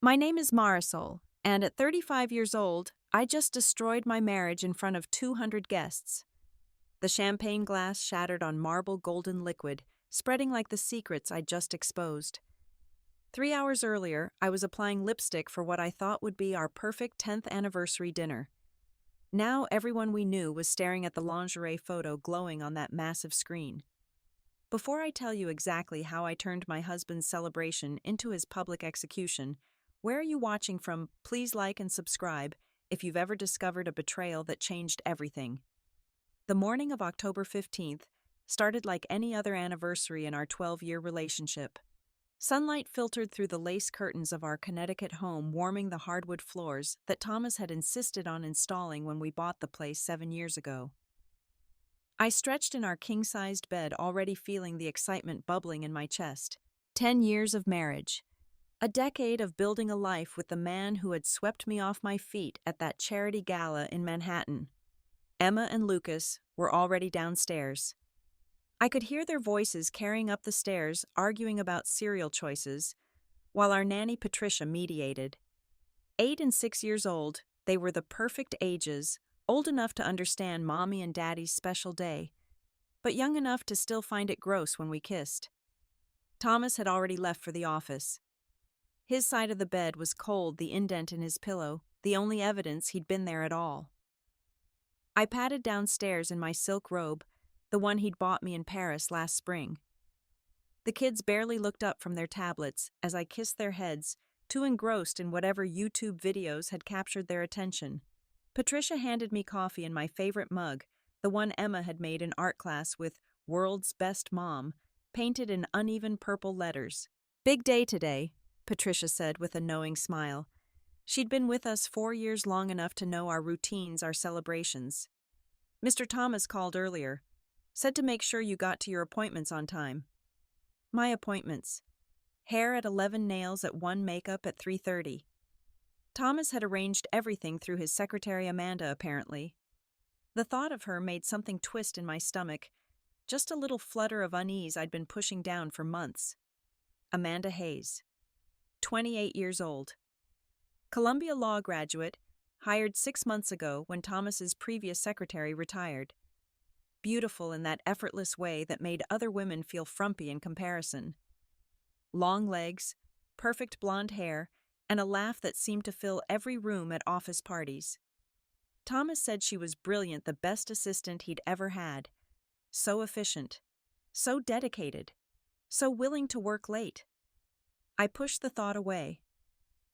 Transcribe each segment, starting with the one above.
My name is Marisol, and at 35 years old, I just destroyed my marriage in front of 200 guests. The champagne glass shattered on marble golden liquid, spreading like the secrets I'd just exposed. 3 hours earlier, I was applying lipstick for what I thought would be our perfect 10th anniversary dinner. Now everyone we knew was staring at the lingerie photo glowing on that massive screen. Before I tell you exactly how I turned my husband's celebration into his public execution, where are you watching from? Please like and subscribe if you've ever discovered a betrayal that changed everything. The morning of October 15th started like any other anniversary in our 12-year relationship. Sunlight filtered through the lace curtains of our Connecticut home, warming the hardwood floors that Thomas had insisted on installing when we bought the place 7 years ago. I stretched in our king-sized bed, already feeling the excitement bubbling in my chest. 10 years of marriage. A decade of building a life with the man who had swept me off my feet at that charity gala in Manhattan. Emma and Lucas were already downstairs. I could hear their voices carrying up the stairs, arguing about cereal choices, while our nanny Patricia mediated. 8 and 6 years old, they were the perfect ages, old enough to understand Mommy and Daddy's special day, but young enough to still find it gross when we kissed. Thomas had already left for the office. His side of the bed was cold, the indent in his pillow, the only evidence he'd been there at all. I padded downstairs in my silk robe, the one he'd bought me in Paris last spring. The kids barely looked up from their tablets as I kissed their heads, too engrossed in whatever YouTube videos had captured their attention. Patricia handed me coffee in my favorite mug, the one Emma had made in art class with "World's Best Mom" painted in uneven purple letters. "Big day today," Patricia said with a knowing smile. She'd been with us 4 years, long enough to know our routines, our celebrations. "Mr. Thomas called earlier. Said to make sure you got to your appointments on time." My appointments. Hair at 11, nails at 1, makeup at 3:30. Thomas had arranged everything through his secretary Amanda, apparently. The thought of her made something twist in my stomach, just a little flutter of unease I'd been pushing down for months. Amanda Hayes. 28 years old. Columbia Law graduate, hired 6 months ago when Thomas's previous secretary retired. Beautiful in that effortless way that made other women feel frumpy in comparison. Long legs, perfect blonde hair, and a laugh that seemed to fill every room at office parties. Thomas said she was brilliant, the best assistant he'd ever had. So efficient, so dedicated, so willing to work late. I pushed the thought away.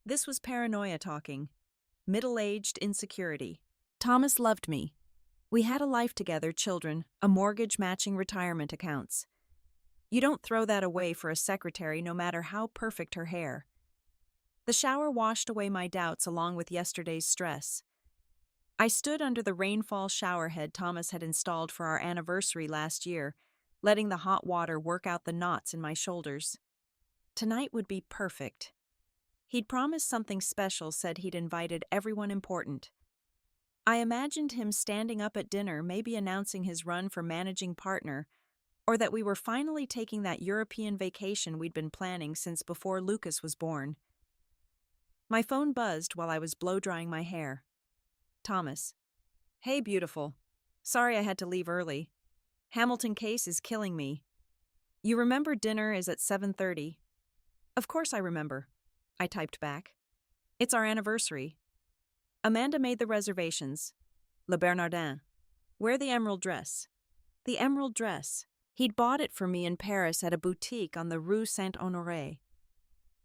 This was paranoia talking, middle-aged insecurity. Thomas loved me. We had a life together, children, a mortgage matching retirement accounts. You don't throw that away for a secretary, no matter how perfect her hair. The shower washed away my doubts along with yesterday's stress. I stood under the rainfall shower head Thomas had installed for our anniversary last year, letting the hot water work out the knots in my shoulders. Tonight would be perfect. He'd promised something special, said he'd invited everyone important. I imagined him standing up at dinner, maybe announcing his run for managing partner, or that we were finally taking that European vacation we'd been planning since before Lucas was born. My phone buzzed while I was blow-drying my hair. Thomas. "Hey, beautiful. Sorry I had to leave early. Hamilton case is killing me. You remember dinner is at 7:30. "Of course I remember," I typed back. "It's our anniversary." Amanda made the reservations. Le Bernardin. Wear the emerald dress. The emerald dress. He'd bought it for me in Paris at a boutique on the Rue Saint-Honoré.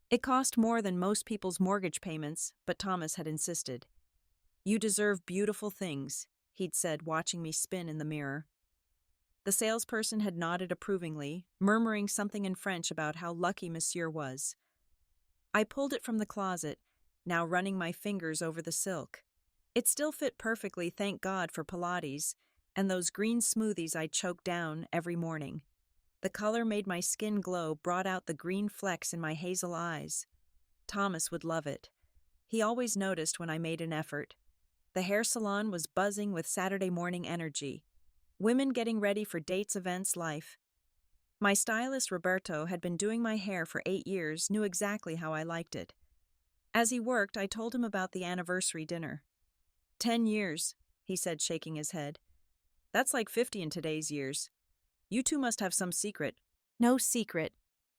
It cost more than most people's mortgage payments, but Thomas had insisted. "You deserve beautiful things," he'd said, watching me spin in the mirror. The salesperson had nodded approvingly, murmuring something in French about how lucky Monsieur was. I pulled it from the closet, now running my fingers over the silk. It still fit perfectly, thank God for Pilates, and those green smoothies I choked down every morning. The color made my skin glow, brought out the green flecks in my hazel eyes. Thomas would love it. He always noticed when I made an effort. The hair salon was buzzing with Saturday morning energy. Women getting ready for dates, events, life. My stylist Roberto had been doing my hair for 8 years, knew exactly how I liked it. As he worked, I told him about the anniversary dinner. 10 years, he said, shaking his head. That's like 50 in today's years. You two must have some secret. No secret,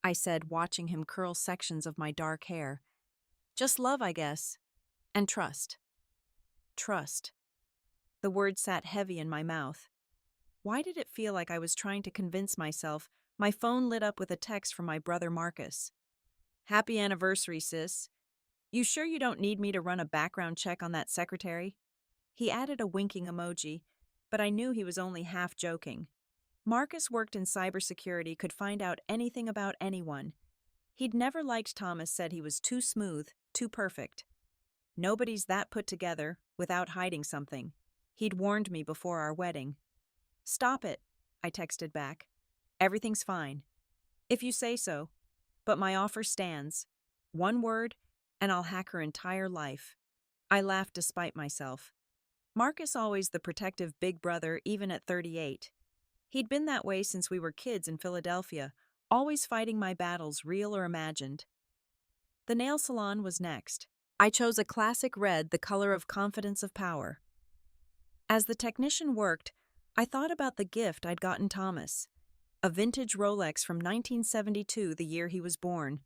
I said, watching him curl sections of my dark hair. Just love, I guess. And trust. Trust. The word sat heavy in my mouth. Why did it feel like I was trying to convince myself? My phone lit up with a text from my brother Marcus. Happy anniversary, sis. You sure you don't need me to run a background check on that secretary? He added a winking emoji, but I knew he was only half joking. Marcus worked in cybersecurity, could find out anything about anyone. He'd never liked Thomas, said he was too smooth, too perfect. Nobody's that put together without hiding something. He'd warned me before our wedding. Stop it, I texted back. Everything's fine. If you say so. But my offer stands. One word, and I'll hack her entire life. I laughed despite myself. Marcus always the protective big brother, even at 38. He'd been that way since we were kids in Philadelphia, always fighting my battles, real or imagined. The nail salon was next. I chose a classic red, the color of confidence of power. As the technician worked, I thought about the gift I'd gotten Thomas. A vintage Rolex from 1972, the year he was born.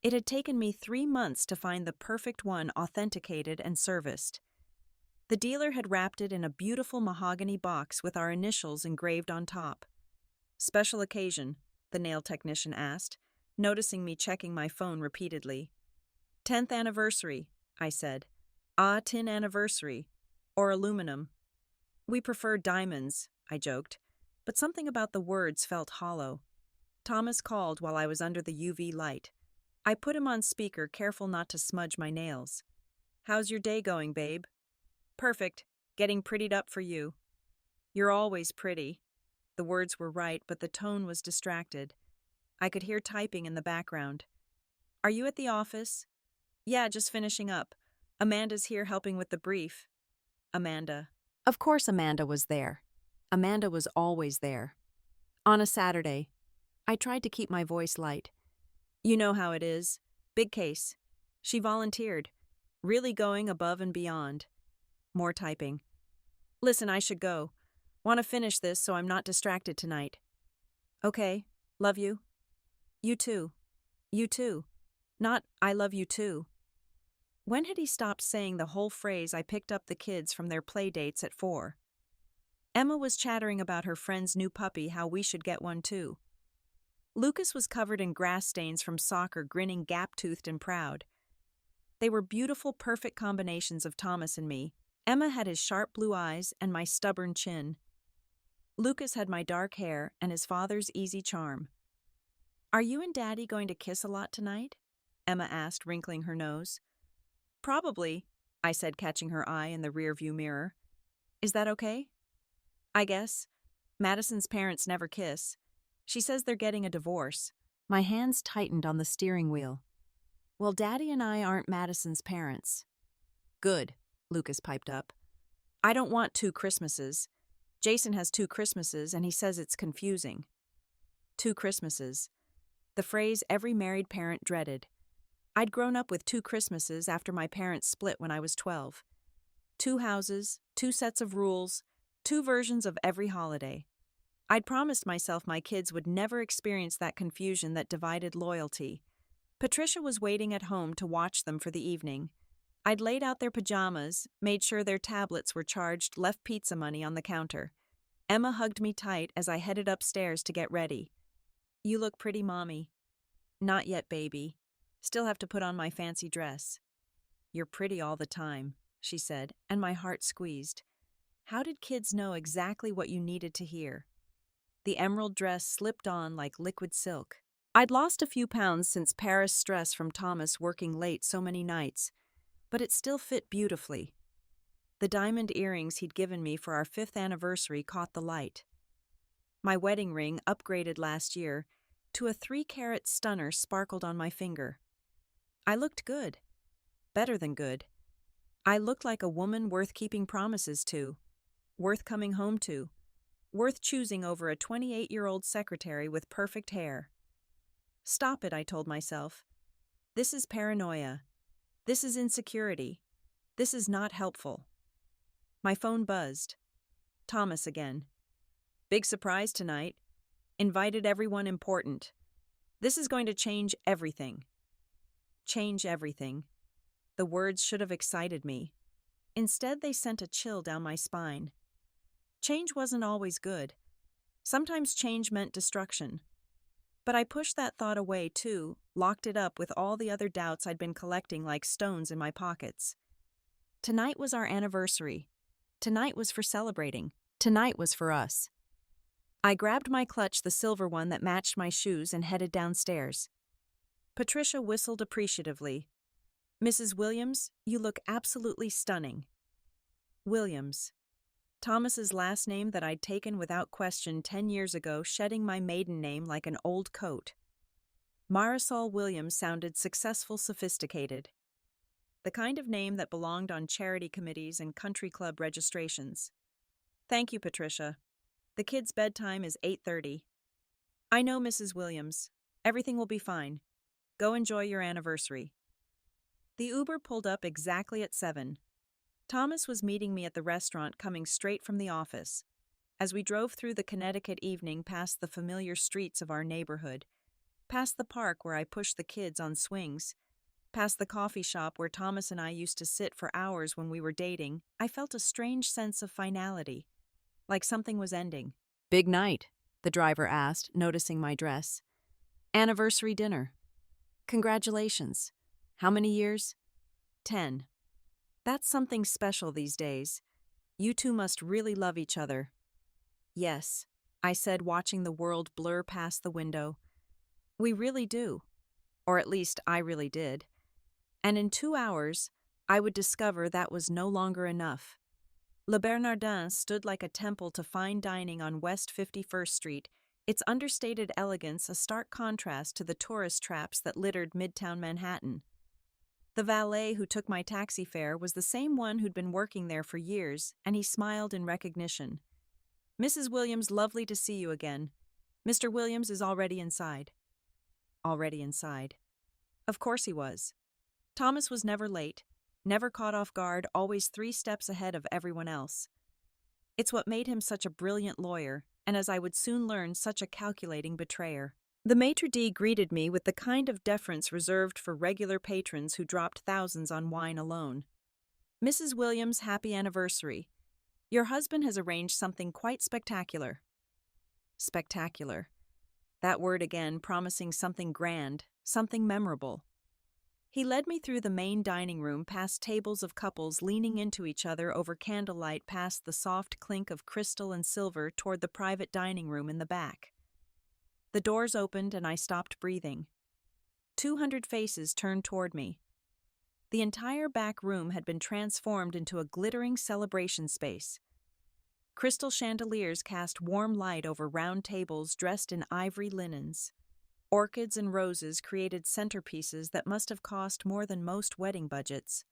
It had taken me 3 months to find the perfect one, authenticated and serviced. The dealer had wrapped it in a beautiful mahogany box with our initials engraved on top. Special occasion, the nail technician asked, noticing me checking my phone repeatedly. 10th anniversary, I said. Tin anniversary. Or aluminum. We prefer diamonds, I joked, but something about the words felt hollow. Thomas called while I was under the UV light. I put him on speaker, careful not to smudge my nails. How's your day going, babe? Perfect. Getting prettied up for you. You're always pretty. The words were right, but the tone was distracted. I could hear typing in the background. Are you at the office? Yeah, just finishing up. Amanda's here helping with the brief. Amanda. Of course Amanda was there. Amanda was always there. On a Saturday. I tried to keep my voice light. You know how it is. Big case. She volunteered. Really going above and beyond. More typing. Listen, I should go. Want to finish this so I'm not distracted tonight. Okay. Love you. You too. You too. Not, I love you too. When had he stopped saying the whole phrase? I picked up the kids from their play dates at 4. Emma was chattering about her friend's new puppy, how we should get one too. Lucas was covered in grass stains from soccer, grinning gap-toothed and proud. They were beautiful, perfect combinations of Thomas and me. Emma had his sharp blue eyes and my stubborn chin. Lucas had my dark hair and his father's easy charm. Are you and Daddy going to kiss a lot tonight? Emma asked, wrinkling her nose. Probably, I said, catching her eye in the rearview mirror. Is that okay? I guess. Madison's parents never kiss. She says they're getting a divorce. My hands tightened on the steering wheel. Well, Daddy and I aren't Madison's parents. Good, Lucas piped up. I don't want 2 Christmases. Jason has 2 Christmases and he says it's confusing. 2 Christmases. The phrase every married parent dreaded. I'd grown up with 2 Christmases after my parents split when I was 12. 2 houses, 2 sets of rules, 2 versions of every holiday. I'd promised myself my kids would never experience that confusion that divided loyalty. Patricia was waiting at home to watch them for the evening. I'd laid out their pajamas, made sure their tablets were charged, left pizza money on the counter. Emma hugged me tight as I headed upstairs to get ready. You look pretty, Mommy. Not yet, baby. Still have to put on my fancy dress. You're pretty all the time, she said, and my heart squeezed. How did kids know exactly what you needed to hear? The emerald dress slipped on like liquid silk. I'd lost a few pounds since Paris stress from Thomas working late so many nights, but it still fit beautifully. The diamond earrings he'd given me for our 5th anniversary caught the light. My wedding ring, upgraded last year, to a 3-carat stunner, sparkled on my finger. I looked good. Better than good. I looked like a woman worth keeping promises to, worth coming home to, worth choosing over a 28-year-old secretary with perfect hair. Stop it, I told myself. This is paranoia. This is insecurity. This is not helpful. My phone buzzed. Thomas again. Big surprise tonight. Invited everyone important. This is going to change everything. Change everything. The words should have excited me. Instead, they sent a chill down my spine. Change wasn't always good. Sometimes change meant destruction. But I pushed that thought away too, locked it up with all the other doubts I'd been collecting like stones in my pockets. Tonight was our anniversary. Tonight was for celebrating. Tonight was for us. I grabbed my clutch, the silver one that matched my shoes, and headed downstairs. Patricia whistled appreciatively. "Mrs. Williams, you look absolutely stunning." Williams. Thomas's last name that I'd taken without question 10 years ago, shedding my maiden name like an old coat. Marisol Williams sounded successful, sophisticated. The kind of name that belonged on charity committees and country club registrations. "Thank you, Patricia. The kids' bedtime is 8:30. "I know, Mrs. Williams. Everything will be fine. Go enjoy your anniversary." The Uber pulled up exactly at 7. Thomas was meeting me at the restaurant, coming straight from the office. As we drove through the Connecticut evening past the familiar streets of our neighborhood, past the park where I pushed the kids on swings, past the coffee shop where Thomas and I used to sit for hours when we were dating, I felt a strange sense of finality, like something was ending. "Big night?" the driver asked, noticing my dress. "Anniversary dinner." "Congratulations. How many years?" 10. "That's something special these days. You two must really love each other." "Yes," I said, watching the world blur past the window. "We really do. Or at least I really did. And in 2 hours, I would discover that was no longer enough." Le Bernardin stood like a temple to fine dining on West 51st Street, its understated elegance a stark contrast to the tourist traps that littered Midtown Manhattan. The valet who took my taxi fare was the same one who'd been working there for years, and he smiled in recognition. "Mrs. Williams, lovely to see you again. Mr. Williams is already inside." Already inside. Of course he was. Thomas was never late, never caught off guard, always 3 steps ahead of everyone else. It's what made him such a brilliant lawyer, and as I would soon learn, such a calculating betrayer. The maitre d' greeted me with the kind of deference reserved for regular patrons who dropped thousands on wine alone. "Mrs. Williams, happy anniversary. Your husband has arranged something quite spectacular." Spectacular. That word again, promising something grand, something memorable. He led me through the main dining room, past tables of couples leaning into each other over candlelight, past the soft clink of crystal and silver toward the private dining room in the back. The doors opened and I stopped breathing. 200 faces turned toward me. The entire back room had been transformed into a glittering celebration space. Crystal chandeliers cast warm light over round tables dressed in ivory linens. Orchids and roses created centerpieces that must have cost more than most wedding budgets.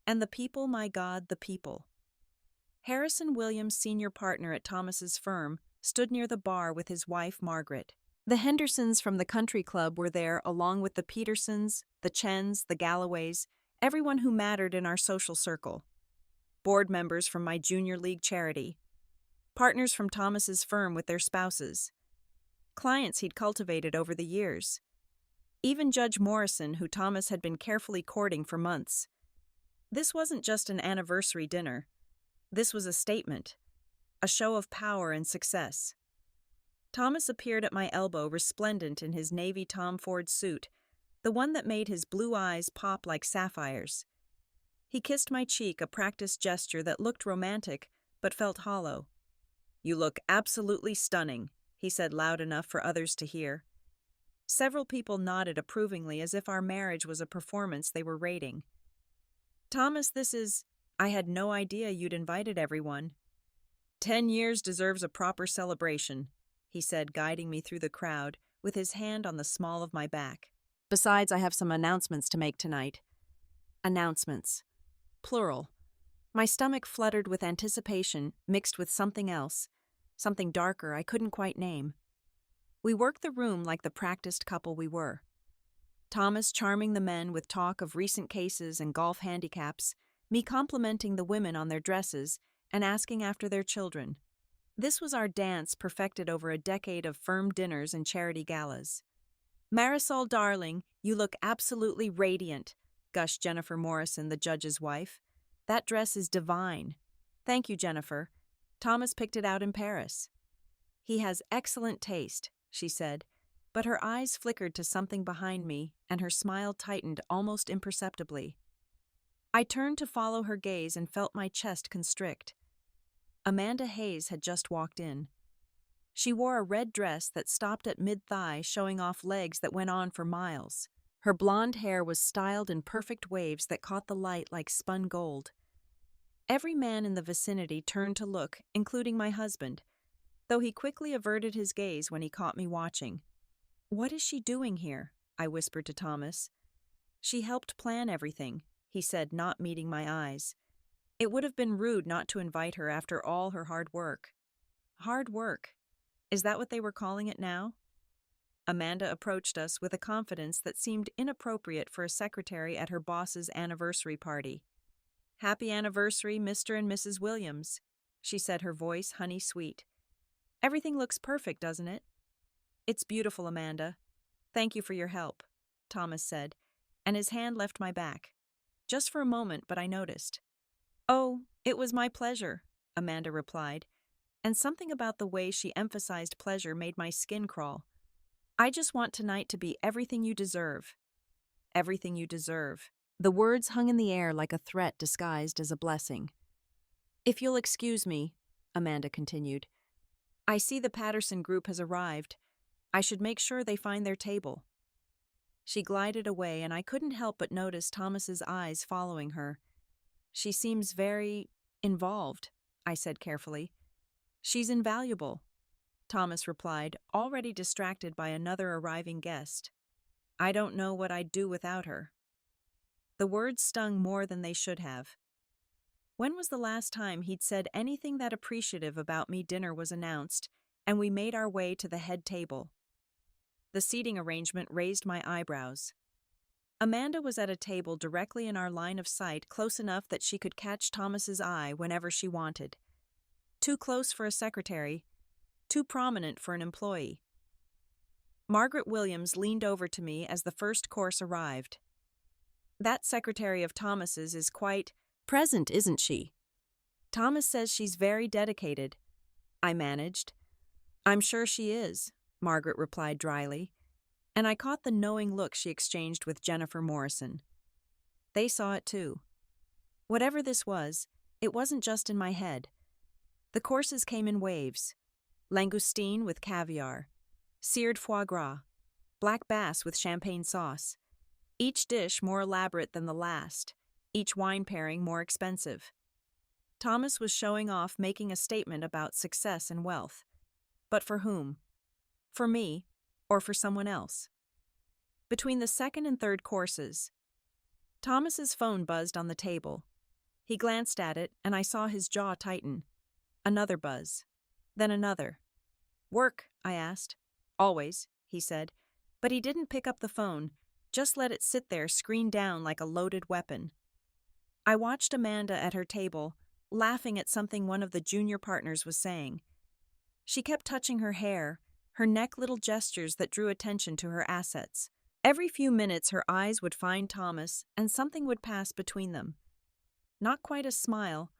And the people, my God, the people. Harrison Williams, senior partner at Thomas's firm, stood near the bar with his wife, Margaret. The Hendersons from the country club were there, along with the Petersons, the Chens, the Galloways, everyone who mattered in our social circle. Board members from my junior league charity. Partners from Thomas's firm with their spouses. Clients he'd cultivated over the years. Even Judge Morrison, who Thomas had been carefully courting for months. This wasn't just an anniversary dinner. This was a statement. A show of power and success. Thomas appeared at my elbow, resplendent in his navy Tom Ford suit, the one that made his blue eyes pop like sapphires. He kissed my cheek, a practiced gesture that looked romantic, but felt hollow. "You look absolutely stunning," he said loud enough for others to hear. Several people nodded approvingly, as if our marriage was a performance they were rating. "Thomas, I had no idea you'd invited everyone." 10 years deserves a proper celebration," he said, guiding me through the crowd, with his hand on the small of my back. "Besides, I have some announcements to make tonight." Announcements. Plural. My stomach fluttered with anticipation, mixed with something else, something darker I couldn't quite name. We worked the room like the practiced couple we were. Thomas charming the men with talk of recent cases and golf handicaps, me complimenting the women on their dresses and asking after their children. This was our dance perfected over a decade of firm dinners and charity galas. "Marisol, darling, you look absolutely radiant," gushed Jennifer Morrison, the judge's wife. "That dress is divine." "Thank you, Jennifer. Thomas picked it out in Paris." "He has excellent taste," she said, but her eyes flickered to something behind me and her smile tightened almost imperceptibly. I turned to follow her gaze and felt my chest constrict. Amanda Hayes had just walked in. She wore a red dress that stopped at mid-thigh, showing off legs that went on for miles. Her blonde hair was styled in perfect waves that caught the light like spun gold. Every man in the vicinity turned to look, including my husband, though he quickly averted his gaze when he caught me watching. "What is she doing here?" I whispered to Thomas. "She helped plan everything," he said, not meeting my eyes. "It would have been rude not to invite her after all her hard work." Hard work? Is that what they were calling it now? Amanda approached us with a confidence that seemed inappropriate for a secretary at her boss's anniversary party. "Happy anniversary, Mr. and Mrs. Williams," she said, her voice honey sweet. "Everything looks perfect, doesn't it?" "It's beautiful, Amanda. Thank you for your help," Thomas said, and his hand left my back. Just for a moment, but I noticed. "Oh, it was my pleasure," Amanda replied, and something about the way she emphasized pleasure made my skin crawl. "I just want tonight to be everything you deserve." Everything you deserve. The words hung in the air like a threat disguised as a blessing. "If you'll excuse me," Amanda continued, "I see the Patterson group has arrived. I should make sure they find their table." She glided away, and I couldn't help but notice Thomas's eyes following her. "She seems very involved," I said carefully. "She's invaluable," Thomas replied, already distracted by another arriving guest. "I don't know what I'd do without her." The words stung more than they should have. When was the last time he'd said anything that appreciative about me? Dinner was announced, and we made our way to the head table. The seating arrangement raised my eyebrows. Amanda was at a table directly in our line of sight, close enough that she could catch Thomas's eye whenever she wanted. Too close for a secretary, too prominent for an employee. Margaret Williams leaned over to me as the first course arrived. "That secretary of Thomas's is quite present, isn't she?" "Thomas says she's very dedicated," I managed. "I'm sure she is," Margaret replied dryly, and I caught the knowing look she exchanged with Jennifer Morrison. They saw it too. Whatever this was, it wasn't just in my head. The courses came in waves. Langoustine with caviar, seared foie gras, black bass with champagne sauce. Each dish more elaborate than the last, each wine pairing more expensive. Thomas was showing off, making a statement about success and wealth. But for whom? For me, or for someone else? Between the second and third courses, Thomas's phone buzzed on the table. He glanced at it, and I saw his jaw tighten. Another buzz. Then another. "Work?" I asked. "Always," he said, but he didn't pick up the phone, just let it sit there, screen down like a loaded weapon. I watched Amanda at her table, laughing at something one of the junior partners was saying. She kept touching her hair, her neck, little gestures that drew attention to her assets. Every few minutes her eyes would find Thomas, and something would pass between them. Not quite a smile,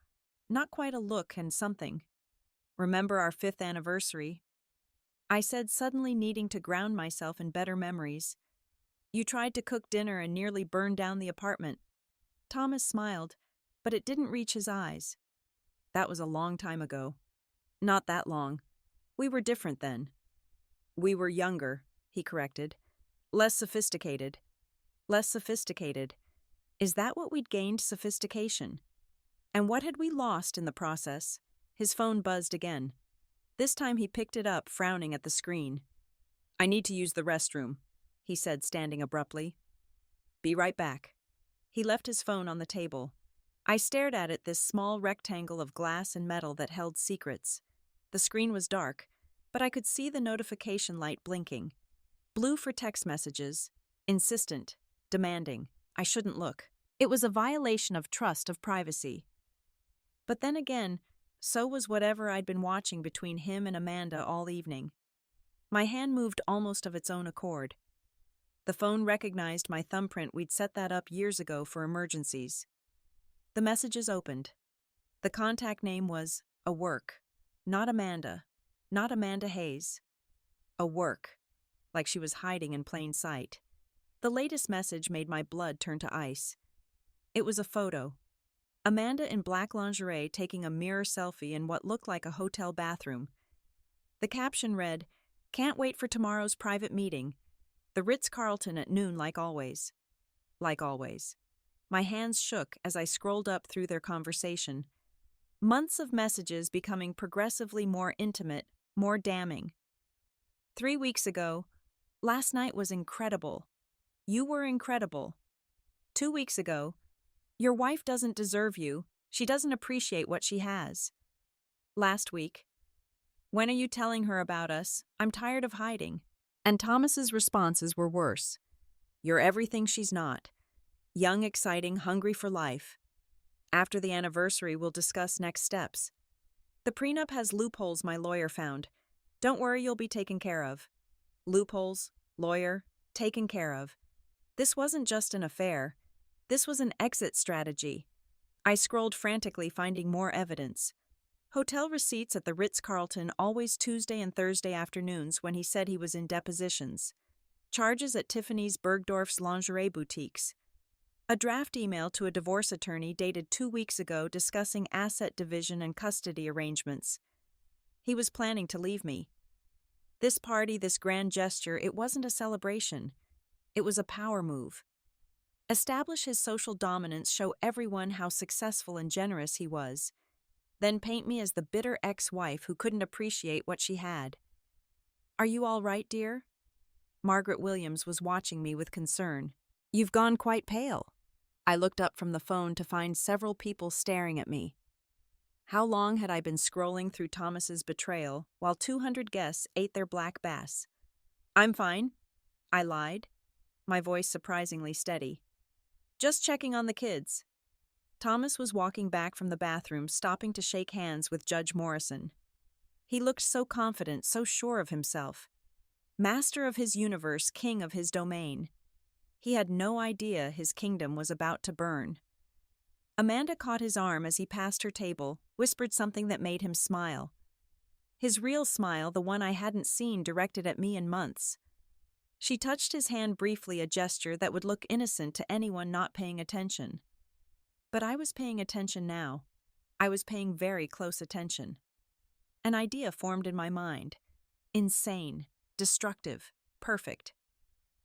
not quite a look, and something. "Remember our 5th anniversary?" I said, suddenly needing to ground myself in better memories. "You tried to cook dinner and nearly burned down the apartment." Thomas smiled, but it didn't reach his eyes. "That was a long time ago." "Not that long. We were different then." "We were younger," he corrected. "Less sophisticated." Less sophisticated. Is that what we'd gained? Sophistication? And what had we lost in the process? His phone buzzed again. This time he picked it up, frowning at the screen. "I need to use the restroom," he said, standing abruptly. "Be right back." He left his phone on the table. I stared at it, this small rectangle of glass and metal that held secrets. The screen was dark, but I could see the notification light blinking. Blue for text messages, insistent, demanding. I shouldn't look. It was a violation of trust of privacy. But then again, so was whatever I'd been watching between him and Amanda all evening. My hand moved almost of its own accord. The phone recognized my thumbprint. We'd set that up years ago for emergencies. The messages opened. The contact name was a work, not Amanda Hayes. A work, like she was hiding in plain sight. The latest message made my blood turn to ice. It was a photo. Amanda in black lingerie taking a mirror selfie in what looked like a hotel bathroom. The caption read, "Can't wait for tomorrow's private meeting. The Ritz-Carlton at noon like always." Like always. My hands shook as I scrolled up through their conversation. Months of messages becoming progressively more intimate, more damning. 3 weeks ago, "Last night was incredible. You were incredible." 2 weeks ago, "Your wife doesn't deserve you. She doesn't appreciate what she has." Last week, "When are you telling her about us? I'm tired of hiding." And Thomas's responses were worse. "You're everything she's not. Young, exciting, hungry for life. After the anniversary, we'll discuss next steps. The prenup has loopholes my lawyer found. Don't worry, you'll be taken care of." Loopholes, lawyer, taken care of. This wasn't just an affair. This was an exit strategy. I scrolled frantically, finding more evidence. Hotel receipts at the Ritz-Carlton always Tuesday and Thursday afternoons when he said he was in depositions. Charges at Tiffany's Bergdorf's lingerie boutiques. A draft email to a divorce attorney dated 2 weeks ago discussing asset division and custody arrangements. He was planning to leave me. This party, this grand gesture, it wasn't a celebration. It was a power move. Establish his social dominance, show everyone how successful and generous he was. Then paint me as the bitter ex-wife who couldn't appreciate what she had. "Are you all right, dear?" Margaret Williams was watching me with concern. "You've gone quite pale." I looked up from the phone to find several people staring at me. How long had I been scrolling through Thomas's betrayal while 200 guests ate their black bass? "I'm fine," I lied, my voice surprisingly steady. "Just checking on the kids." Thomas was walking back from the bathroom, stopping to shake hands with Judge Morrison. He looked so confident, so sure of himself. Master of his universe, king of his domain. He had no idea his kingdom was about to burn. Amanda caught his arm as he passed her table, whispered something that made him smile. His real smile, the one I hadn't seen directed at me in months. She touched his hand briefly, a gesture that would look innocent to anyone not paying attention. But I was paying attention now. I was paying very close attention. An idea formed in my mind. Insane, destructive, perfect.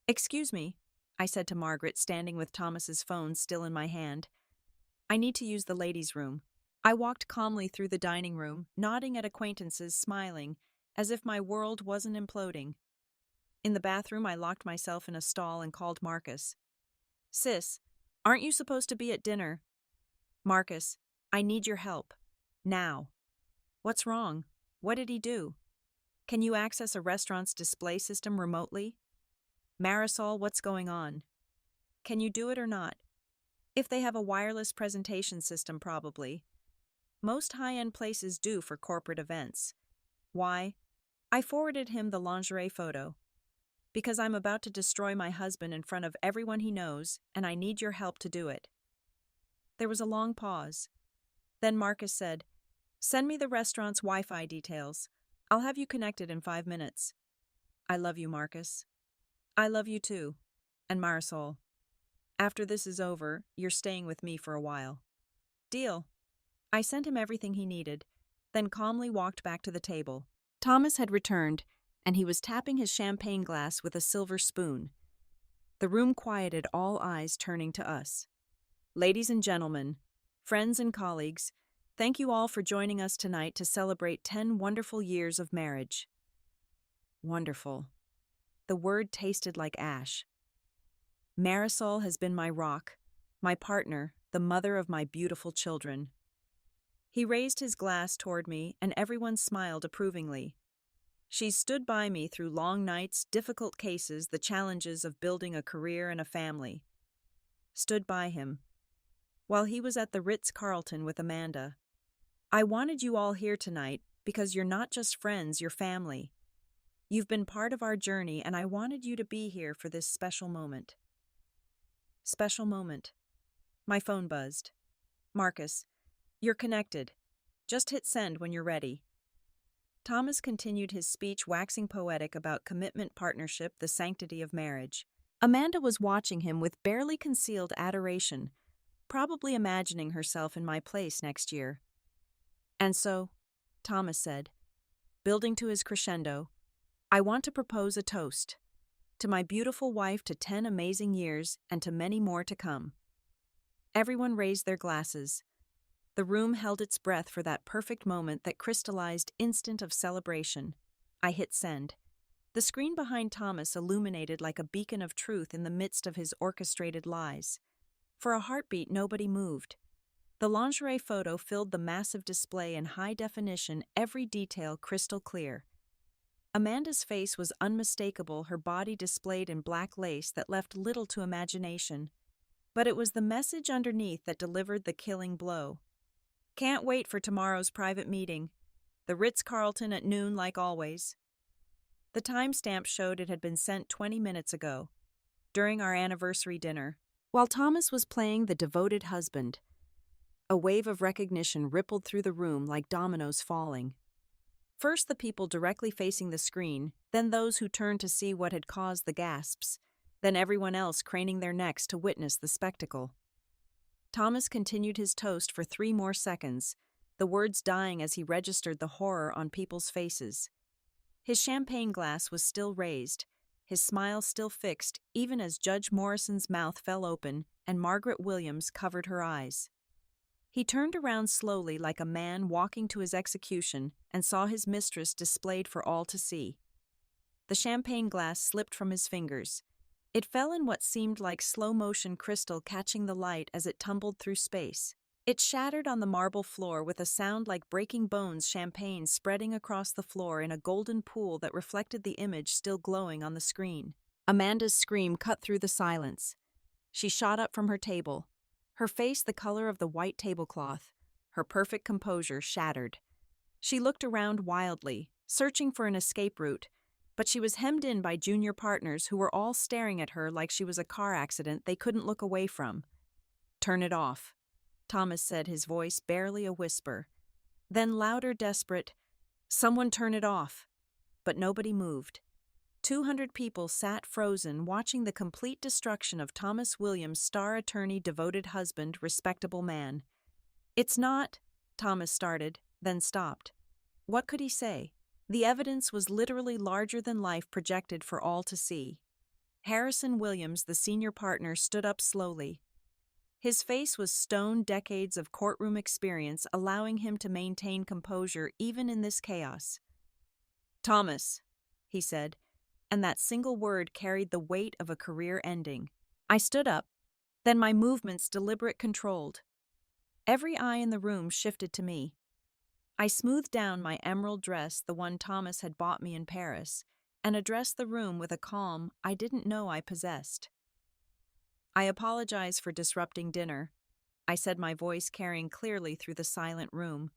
"Excuse me," I said to Margaret, standing with Thomas's phone still in my hand. "I need to use the ladies' room." I walked calmly through the dining room, nodding at acquaintances, smiling, as if my world wasn't imploding. In the bathroom, I locked myself in a stall and called Marcus. "Sis, aren't you supposed to be at dinner?" "Marcus, I need your help. Now." "What's wrong? What did he do?" "Can you access a restaurant's display system remotely?" "Marisol, what's going on?" "Can you do it or not?" "If they have a wireless presentation system, probably. Most high-end places do for corporate events." "Why?" I forwarded him the lingerie photo. "Because I'm about to destroy my husband in front of everyone he knows, and I need your help to do it." There was a long pause. Then Marcus said, "Send me the restaurant's Wi-Fi details. I'll have you connected in 5 minutes." "I love you, Marcus." "I love you too. And Marisol. After this is over, you're staying with me for a while." "Deal." I sent him everything he needed, then calmly walked back to the table. Thomas had returned, and he was tapping his champagne glass with a silver spoon. The room quieted, all eyes turning to us. "Ladies and gentlemen, friends and colleagues, thank you all for joining us tonight to celebrate 10 wonderful years of marriage." Wonderful. The word tasted like ash. "Marisol has been my rock, my partner, the mother of my beautiful children." He raised his glass toward me, and everyone smiled approvingly. She's stood by me through long nights, difficult cases, the challenges of building a career and a family. Stood by him while he was at the Ritz-Carlton with Amanda. I wanted you all here tonight because you're not just friends, you're family. You've been part of our journey, and I wanted you to be here for this special moment. Special moment. My phone buzzed. Marcus, you're connected. Just hit send when you're ready. Thomas continued his speech, waxing poetic about commitment, partnership, the sanctity of marriage. Amanda was watching him with barely concealed adoration, probably imagining herself in my place next year. And so, Thomas said, building to his crescendo, I want to propose a toast. To my beautiful wife, to 10 amazing years, and to many more to come. Everyone raised their glasses. The room held its breath for that perfect moment, that crystallized instant of celebration. I hit send. The screen behind Thomas illuminated like a beacon of truth in the midst of his orchestrated lies. For a heartbeat, nobody moved. The lingerie photo filled the massive display in high definition, every detail crystal clear. Amanda's face was unmistakable, her body displayed in black lace that left little to imagination. But it was the message underneath that delivered the killing blow. Can't wait for tomorrow's private meeting. The Ritz-Carlton at noon like always. The timestamp showed it had been sent 20 minutes ago, during our anniversary dinner, while Thomas was playing the devoted husband. A wave of recognition rippled through the room like dominoes falling. First the people directly facing the screen, then those who turned to see what had caused the gasps, then everyone else craning their necks to witness the spectacle. Thomas continued his toast for 3 more seconds, the words dying as he registered the horror on people's faces. His champagne glass was still raised, his smile still fixed, even as Judge Morrison's mouth fell open and Margaret Williams covered her eyes. He turned around slowly like a man walking to his execution and saw his mistress displayed for all to see. The champagne glass slipped from his fingers. It fell in what seemed like slow-motion crystal, catching the light as it tumbled through space. It shattered on the marble floor with a sound like breaking bones, champagne spreading across the floor in a golden pool that reflected the image still glowing on the screen. Amanda's scream cut through the silence. She shot up from her table, her face the color of the white tablecloth, her perfect composure shattered. She looked around wildly, searching for an escape route, but she was hemmed in by junior partners who were all staring at her like she was a car accident they couldn't look away from. "Turn it off," Thomas said, his voice barely a whisper. Then louder, desperate, "Someone turn it off." But nobody moved. 200 people sat frozen, watching the complete destruction of Thomas Williams, star attorney, devoted husband, respectable man. "It's not," Thomas started, then stopped. What could he say? The evidence was literally larger than life, projected for all to see. Harrison Williams, the senior partner, stood up slowly. His face was stone, decades of courtroom experience allowing him to maintain composure even in this chaos. "Thomas," he said, and that single word carried the weight of a career ending. I stood up, then my movements deliberate, controlled. Every eye in the room shifted to me. I smoothed down my emerald dress, the one Thomas had bought me in Paris, and addressed the room with a calm I didn't know I possessed. "I apologize for disrupting dinner," I said, my voice carrying clearly through the silent room.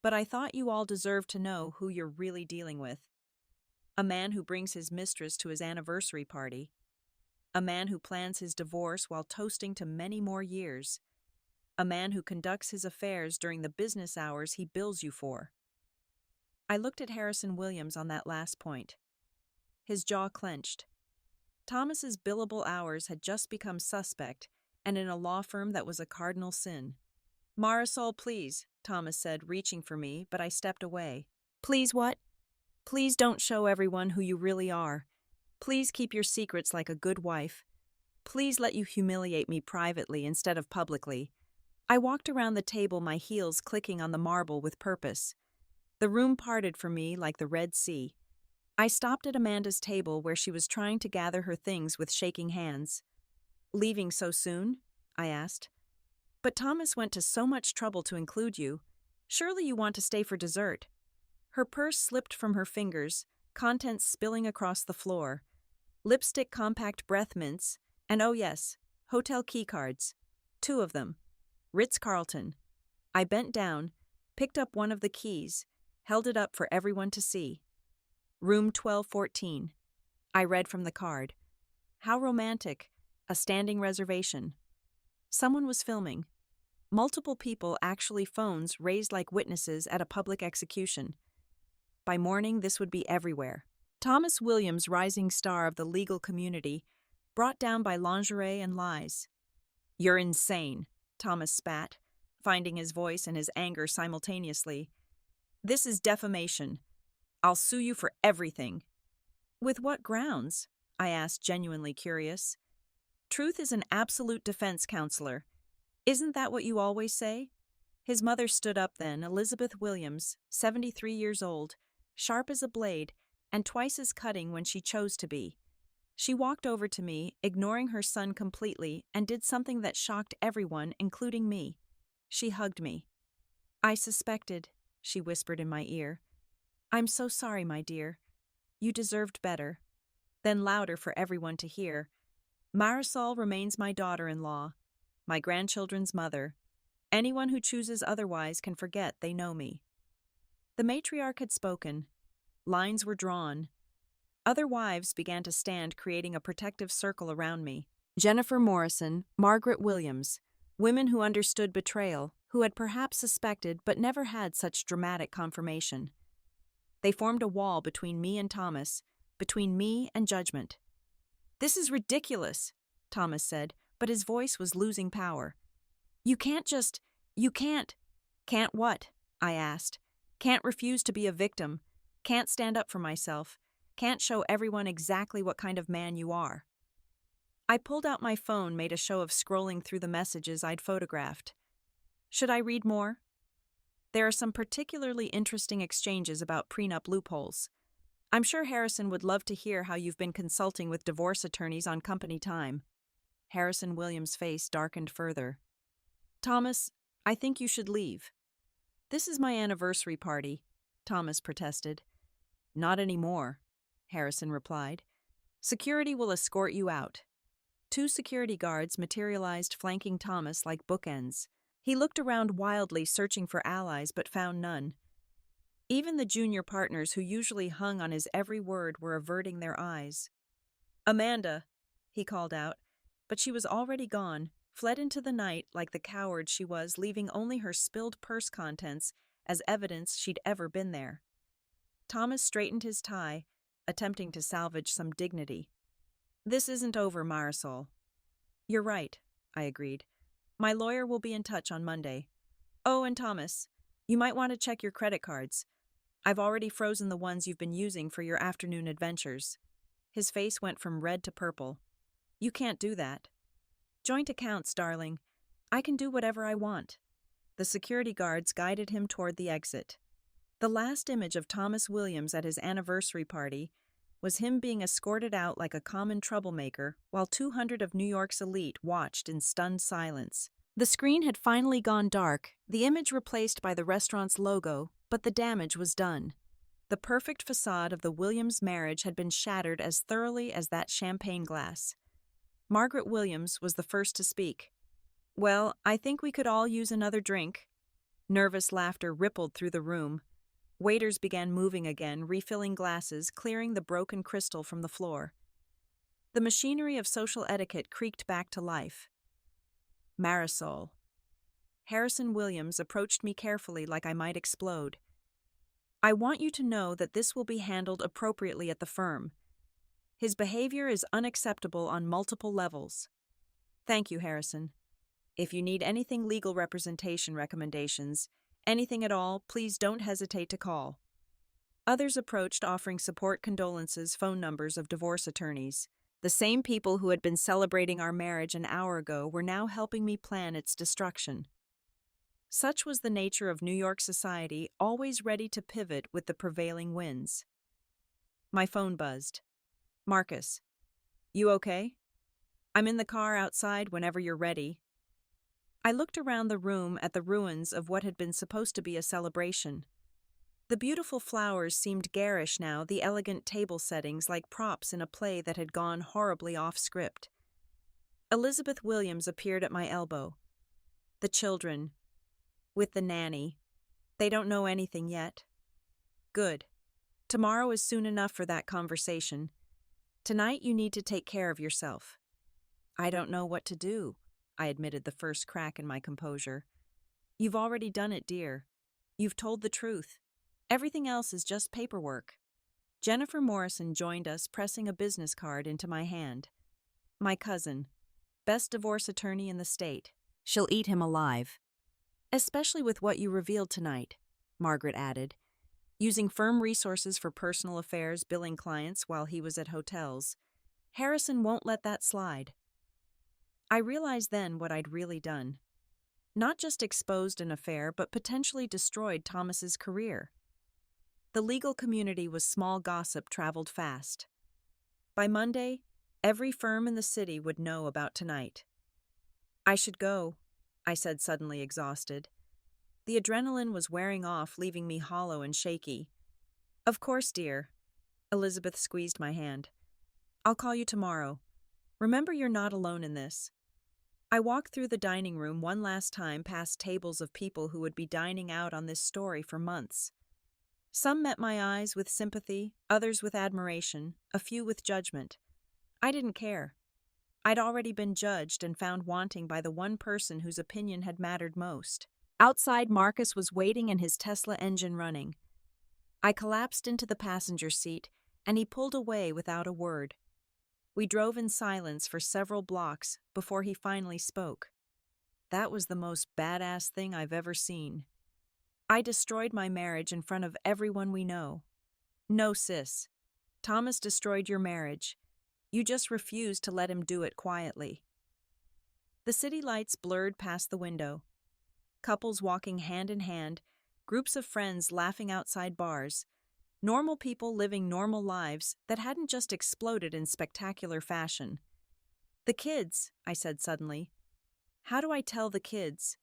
"But I thought you all deserved to know who you're really dealing with. A man who brings his mistress to his anniversary party. A man who plans his divorce while toasting to many more years. A man who conducts his affairs during the business hours he bills you for." I looked at Harrison Williams on that last point. His jaw clenched. Thomas's billable hours had just become suspect, and in a law firm that was a cardinal sin. "Marisol, please," Thomas said, reaching for me, but I stepped away. "Please what?" "Please don't show everyone who you really are. Please keep your secrets like a good wife. Please let you humiliate me privately instead of publicly." I walked around the table, my heels clicking on the marble with purpose. The room parted for me like the Red Sea. I stopped at Amanda's table where she was trying to gather her things with shaking hands. "Leaving so soon?" I asked. "But Thomas went to so much trouble to include you. Surely you want to stay for dessert." Her purse slipped from her fingers, contents spilling across the floor, lipstick compact breath mints, and oh yes, hotel keycards. 2 of them. Ritz-Carlton. I bent down, picked up one of the keys, held it up for everyone to see. Room 1214. I read from the card. How romantic. A standing reservation. Someone was filming. Multiple people, actually phones raised like witnesses at a public execution. By morning, this would be everywhere. Thomas Williams, rising star of the legal community, brought down by lingerie and lies. You're insane, Thomas spat, finding his voice and his anger simultaneously. This is defamation. I'll sue you for everything. With what grounds? I asked, genuinely curious. Truth is an absolute defense, counselor. Isn't that what you always say? His mother stood up then, Elizabeth Williams, 73 years old, sharp as a blade, and twice as cutting when she chose to be. She walked over to me, ignoring her son completely, and did something that shocked everyone, including me. She hugged me. I suspected, she whispered in my ear. I'm so sorry, my dear. You deserved better. Then louder for everyone to hear. Marisol remains my daughter-in-law, my grandchildren's mother. Anyone who chooses otherwise can forget they know me. The matriarch had spoken. Lines were drawn. Other wives began to stand, creating a protective circle around me. Jennifer Morrison, Margaret Williams, women who understood betrayal, who had perhaps suspected but never had such dramatic confirmation. They formed a wall between me and Thomas, between me and judgment. This is ridiculous, Thomas said, but his voice was losing power. You can't. Can't what? I asked. Can't refuse to be a victim. Can't stand up for myself. Can't show everyone exactly what kind of man you are. I pulled out my phone, made a show of scrolling through the messages I'd photographed. Should I read more? There are some particularly interesting exchanges about prenup loopholes. I'm sure Harrison would love to hear how you've been consulting with divorce attorneys on company time. Harrison Williams' face darkened further. Thomas, I think you should leave. This is my anniversary party, Thomas protested. Not anymore, Harrison replied. Security will escort you out. 2 security guards materialized, flanking Thomas like bookends. He looked around wildly, searching for allies, but found none. Even the junior partners who usually hung on his every word were averting their eyes. Amanda, he called out, but she was already gone, fled into the night like the coward she was, leaving only her spilled purse contents as evidence she'd ever been there. Thomas straightened his tie, attempting to salvage some dignity. This isn't over, Marisol. You're right, I agreed. My lawyer will be in touch on Monday. Oh, and Thomas, you might want to check your credit cards. I've already frozen the ones you've been using for your afternoon adventures. His face went from red to purple. You can't do that. Joint accounts, darling. I can do whatever I want. The security guards guided him toward the exit. The last image of Thomas Williams at his anniversary party was him being escorted out like a common troublemaker while 200 of New York's elite watched in stunned silence. The screen had finally gone dark, the image replaced by the restaurant's logo, but the damage was done. The perfect facade of the Williams marriage had been shattered as thoroughly as that champagne glass. Margaret Williams was the first to speak. Well, I think we could all use another drink. Nervous laughter rippled through the room. Waiters began moving again, refilling glasses, clearing the broken crystal from the floor. The machinery of social etiquette creaked back to life. Marisol. Harrison Williams approached me carefully like I might explode. I want you to know that this will be handled appropriately at the firm. His behavior is unacceptable on multiple levels. Thank you, Harrison. If you need anything legal representation recommendations, anything at all, please don't hesitate to call. Others approached, offering support, condolences, phone numbers of divorce attorneys. The same people who had been celebrating our marriage an hour ago were now helping me plan its destruction. Such was the nature of New York society, always ready to pivot with the prevailing winds. My phone buzzed. Marcus, you okay? I'm in the car outside whenever you're ready. I looked around the room at the ruins of what had been supposed to be a celebration. The beautiful flowers seemed garish now, the elegant table settings like props in a play that had gone horribly off script. Elizabeth Williams appeared at my elbow. The children, with the nanny. They don't know anything yet. Good. Tomorrow is soon enough for that conversation. Tonight you need to take care of yourself. I don't know what to do, I admitted the first crack in my composure. You've already done it, dear. You've told the truth. Everything else is just paperwork. Jennifer Morrison joined us, pressing a business card into my hand. My cousin, best divorce attorney in the state. She'll eat him alive. Especially with what you revealed tonight, Margaret added. Using firm resources for personal affairs, billing clients while he was at hotels. Harrison won't let that slide. I realized then what I'd really done. Not just exposed an affair, but potentially destroyed Thomas's career. The legal community was small gossip traveled fast. By Monday, every firm in the city would know about tonight. I should go, I said, suddenly exhausted. The adrenaline was wearing off, leaving me hollow and shaky. Of course, dear. Elizabeth squeezed my hand. I'll call you tomorrow. Remember, you're not alone in this. I walked through the dining room one last time, past tables of people who would be dining out on this story for months. Some met my eyes with sympathy, others with admiration, a few with judgment. I didn't care. I'd already been judged and found wanting by the one person whose opinion had mattered most. Outside, Marcus was waiting and his Tesla engine running. I collapsed into the passenger seat, and he pulled away without a word. We drove in silence for several blocks before he finally spoke. That was the most badass thing I've ever seen. I destroyed my marriage in front of everyone we know. No, sis. Thomas destroyed your marriage. You just refused to let him do it quietly. The city lights blurred past the window. Couples walking hand in hand, groups of friends laughing outside bars, normal people living normal lives that hadn't just exploded in spectacular fashion. The kids, I said suddenly. How do I tell the kids?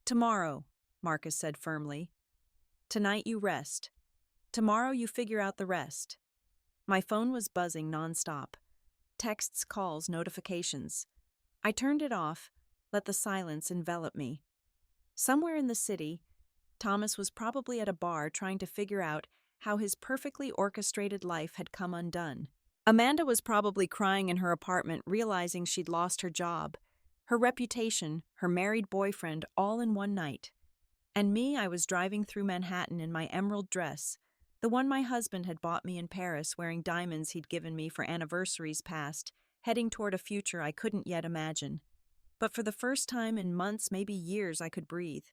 Tomorrow, Marcus said firmly. Tonight you rest. Tomorrow you figure out the rest. My phone was buzzing nonstop. Texts, calls, notifications. I turned it off, let the silence envelop me. Somewhere in the city, Thomas was probably at a bar trying to figure out how his perfectly orchestrated life had come undone. Amanda was probably crying in her apartment, realizing she'd lost her job, her reputation, her married boyfriend, all in one night. And me, I was driving through Manhattan in my emerald dress, the one my husband had bought me in Paris, wearing diamonds he'd given me for anniversaries past, heading toward a future I couldn't yet imagine. But for the first time in months, maybe years, I could breathe.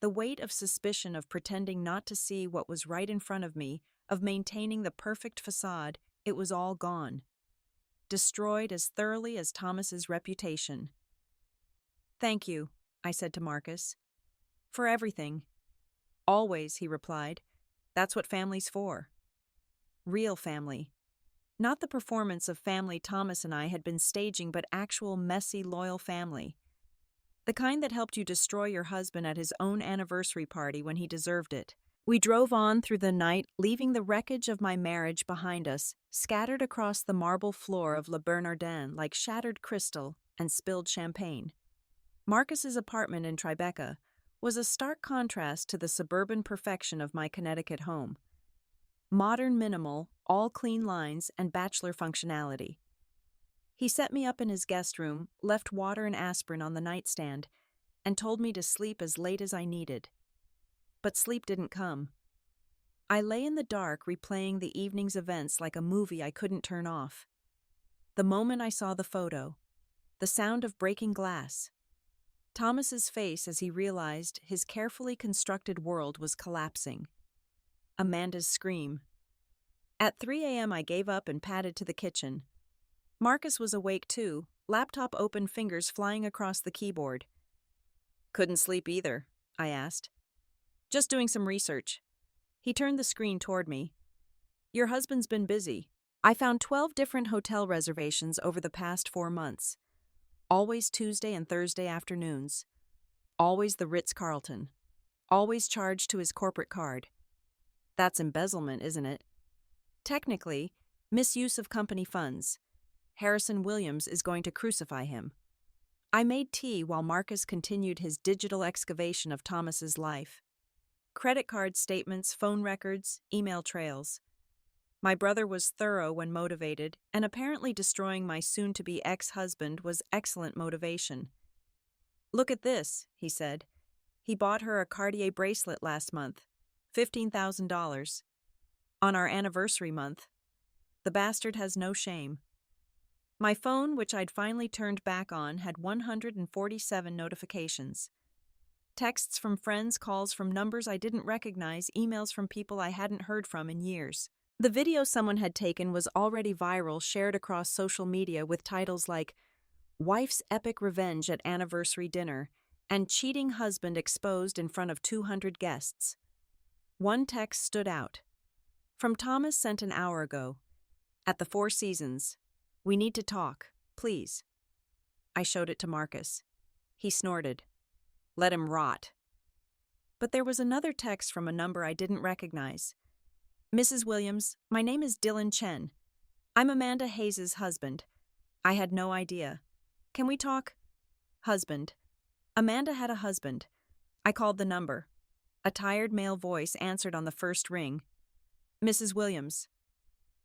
The weight of suspicion, of pretending not to see what was right in front of me, of maintaining the perfect facade, it was all gone. Destroyed as thoroughly as Thomas's reputation. Thank you, I said to Marcus. For everything. Always, he replied. That's what family's for. Real family. Not the performance of family Thomas and I had been staging, but actual messy, loyal family. The kind that helped you destroy your husband at his own anniversary party when he deserved it. We drove on through the night, leaving the wreckage of my marriage behind us, scattered across the marble floor of Le Bernardin like shattered crystal and spilled champagne. Marcus's apartment in Tribeca was a stark contrast to the suburban perfection of my Connecticut home. Modern, minimal, all clean lines and bachelor functionality. He set me up in his guest room, left water and aspirin on the nightstand, and told me to sleep as late as I needed. But sleep didn't come. I lay in the dark, replaying the evening's events like a movie I couldn't turn off. The moment I saw the photo, the sound of breaking glass, Thomas's face as he realized his carefully constructed world was collapsing. Amanda's scream. At 3 a.m. I gave up and padded to the kitchen. Marcus was awake too, laptop open, fingers flying across the keyboard. Couldn't sleep either, I asked. Just doing some research. He turned the screen toward me. Your husband's been busy. I found 12 different hotel reservations over the past 4 months. Always Tuesday and Thursday afternoons. Always the Ritz-Carlton. Always charged to his corporate card. That's embezzlement, isn't it? Technically, misuse of company funds. Harrison Williams is going to crucify him. I made tea while Marcus continued his digital excavation of Thomas's life. Credit card statements, phone records, email trails. My brother was thorough when motivated, and apparently destroying my soon-to-be ex-husband was excellent motivation. "Look at this," he said. He bought her a Cartier bracelet last month. $15,000. On our anniversary month. The bastard has no shame. My phone, which I'd finally turned back on, had 147 notifications. Texts from friends, calls from numbers I didn't recognize, emails from people I hadn't heard from in years. The video someone had taken was already viral, shared across social media with titles like "Wife's Epic Revenge at Anniversary Dinner" and "Cheating Husband Exposed in Front of 200 Guests." One text stood out. From Thomas, sent an hour ago. "At the Four Seasons. We need to talk, please." I showed it to Marcus. He snorted. "Let him rot." But there was another text from a number I didn't recognize. "Mrs. Williams, my name is Dylan Chen. I'm Amanda Hayes' husband. I had no idea. Can we talk?" Husband. Amanda had a husband. I called the number. A tired male voice answered on the first ring. "Mrs. Williams.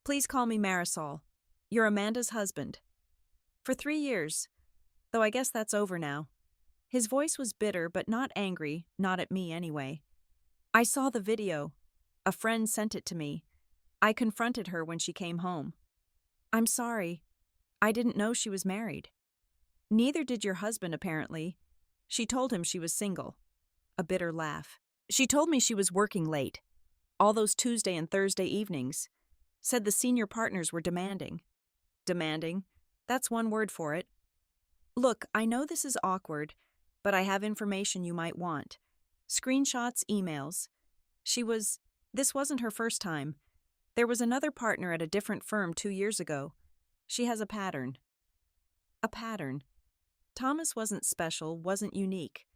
Please call me Marisol. You're Amanda's husband. For 3 years, though I guess that's over now." His voice was bitter but not angry, not at me anyway. "I saw the video. A friend sent it to me. I confronted her when she came home. I'm sorry. I didn't know she was married." "Neither did your husband, apparently. She told him she was single." A bitter laugh. "She told me she was working late. All those Tuesday and Thursday evenings. Said the senior partners were demanding." Demanding? That's one word for it. "Look, I know this is awkward, but I have information you might want. Screenshots, emails. This wasn't her first time. There was another partner at a different firm 2 years ago. She has a pattern." A pattern. Thomas wasn't special, wasn't unique.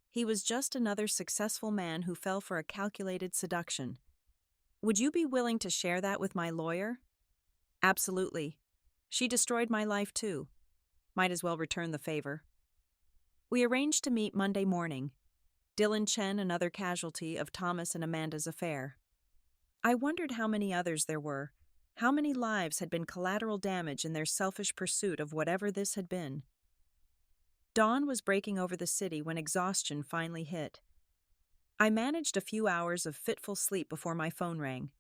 He was just another successful man who fell for a calculated seduction. "Would you be willing to share that with my lawyer?" "Absolutely. She destroyed my life too. Might as well return the favor." We arranged to meet Monday morning. Dylan Chen, another casualty of Thomas and Amanda's affair. I wondered how many others there were, how many lives had been collateral damage in their selfish pursuit of whatever this had been. Dawn was breaking over the city when exhaustion finally hit. I managed a few hours of fitful sleep before my phone rang.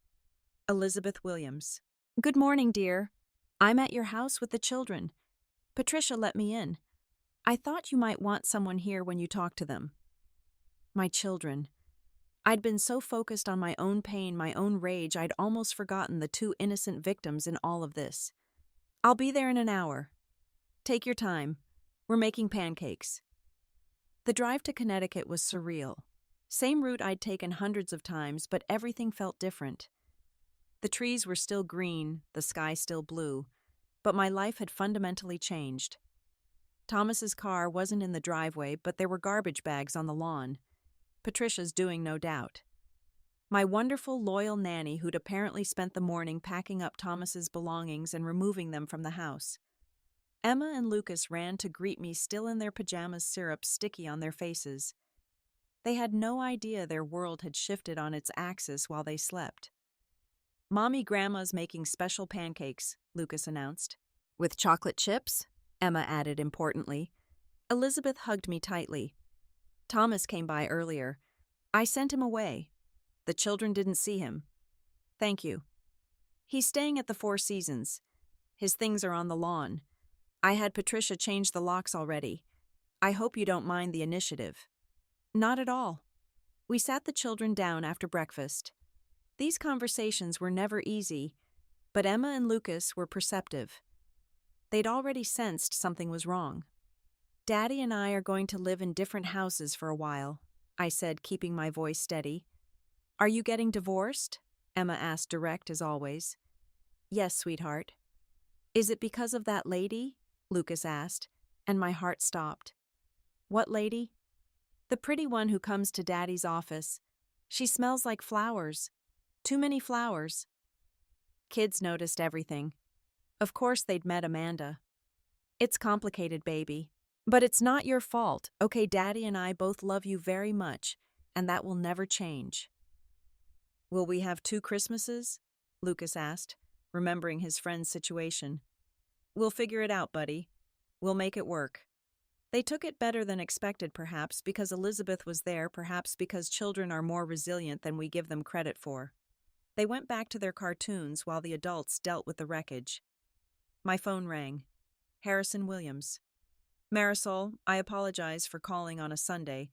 Elizabeth Williams. "Good morning, dear. I'm at your house with the children. Patricia let me in. I thought you might want someone here when you talk to them." My children. I'd been so focused on my own pain, my own rage, I'd almost forgotten the 2 innocent victims in all of this. "I'll be there in an hour. Take your time. We're making pancakes." The drive to Connecticut was surreal. Same route I'd taken hundreds of times, but everything felt different. The trees were still green, the sky still blue, but my life had fundamentally changed. Thomas's car wasn't in the driveway, but there were garbage bags on the lawn. Patricia's doing, no doubt. My wonderful, loyal nanny who'd apparently spent the morning packing up Thomas's belongings and removing them from the house. Emma and Lucas ran to greet me, still in their pajamas, syrup sticky on their faces. They had no idea their world had shifted on its axis while they slept. "Mommy Grandma's making special pancakes," Lucas announced. "With chocolate chips?" Emma added importantly. Elizabeth hugged me tightly. "Thomas came by earlier. I sent him away. The children didn't see him." "Thank you." "He's staying at the Four Seasons. His things are on the lawn. I had Patricia change the locks already. I hope you don't mind the initiative." "Not at all." We sat the children down after breakfast. These conversations were never easy, but Emma and Lucas were perceptive. They'd already sensed something was wrong. "Daddy and I are going to live in different houses for a while," I said, keeping my voice steady. "Are you getting divorced?" Emma asked, direct as always. "Yes, sweetheart." "Is it because of that lady?" Lucas asked, and my heart stopped. "What lady?" "The pretty one who comes to Daddy's office. She smells like flowers." Too many flowers. Kids noticed everything. Of course they'd met Amanda. It's complicated, baby. But it's not your fault. Okay, Daddy and I both love you very much, and that will never change. Will we have 2 Christmases? Lucas asked, remembering his friend's situation. We'll figure it out, buddy. We'll make it work. They took it better than expected, perhaps because Elizabeth was there, perhaps because children are more resilient than we give them credit for. They went back to their cartoons while the adults dealt with the wreckage. My phone rang. Harrison Williams. Marisol, I apologize for calling on a Sunday,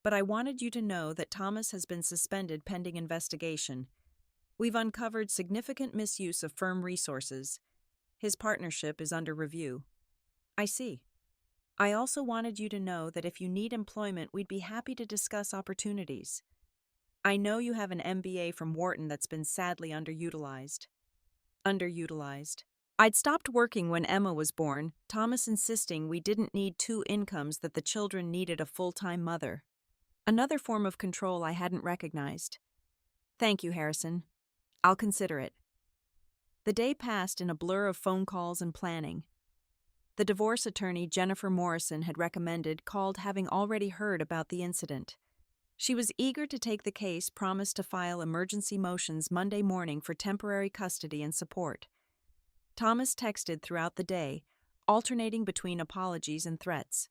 but I wanted you to know that Thomas has been suspended pending investigation. We've uncovered significant misuse of firm resources. His partnership is under review. I see. I also wanted you to know that if you need employment, we'd be happy to discuss opportunities. I know you have an MBA from Wharton that's been sadly underutilized. Underutilized. I'd stopped working when Emma was born, Thomas insisting we didn't need 2 incomes, that the children needed a full-time mother. Another form of control I hadn't recognized. Thank you, Harrison. I'll consider it. The day passed in a blur of phone calls and planning. The divorce attorney Jennifer Morrison had recommended called, having already heard about the incident. She was eager to take the case, promised to file emergency motions Monday morning for temporary custody and support. Thomas texted throughout the day, alternating between apologies and threats.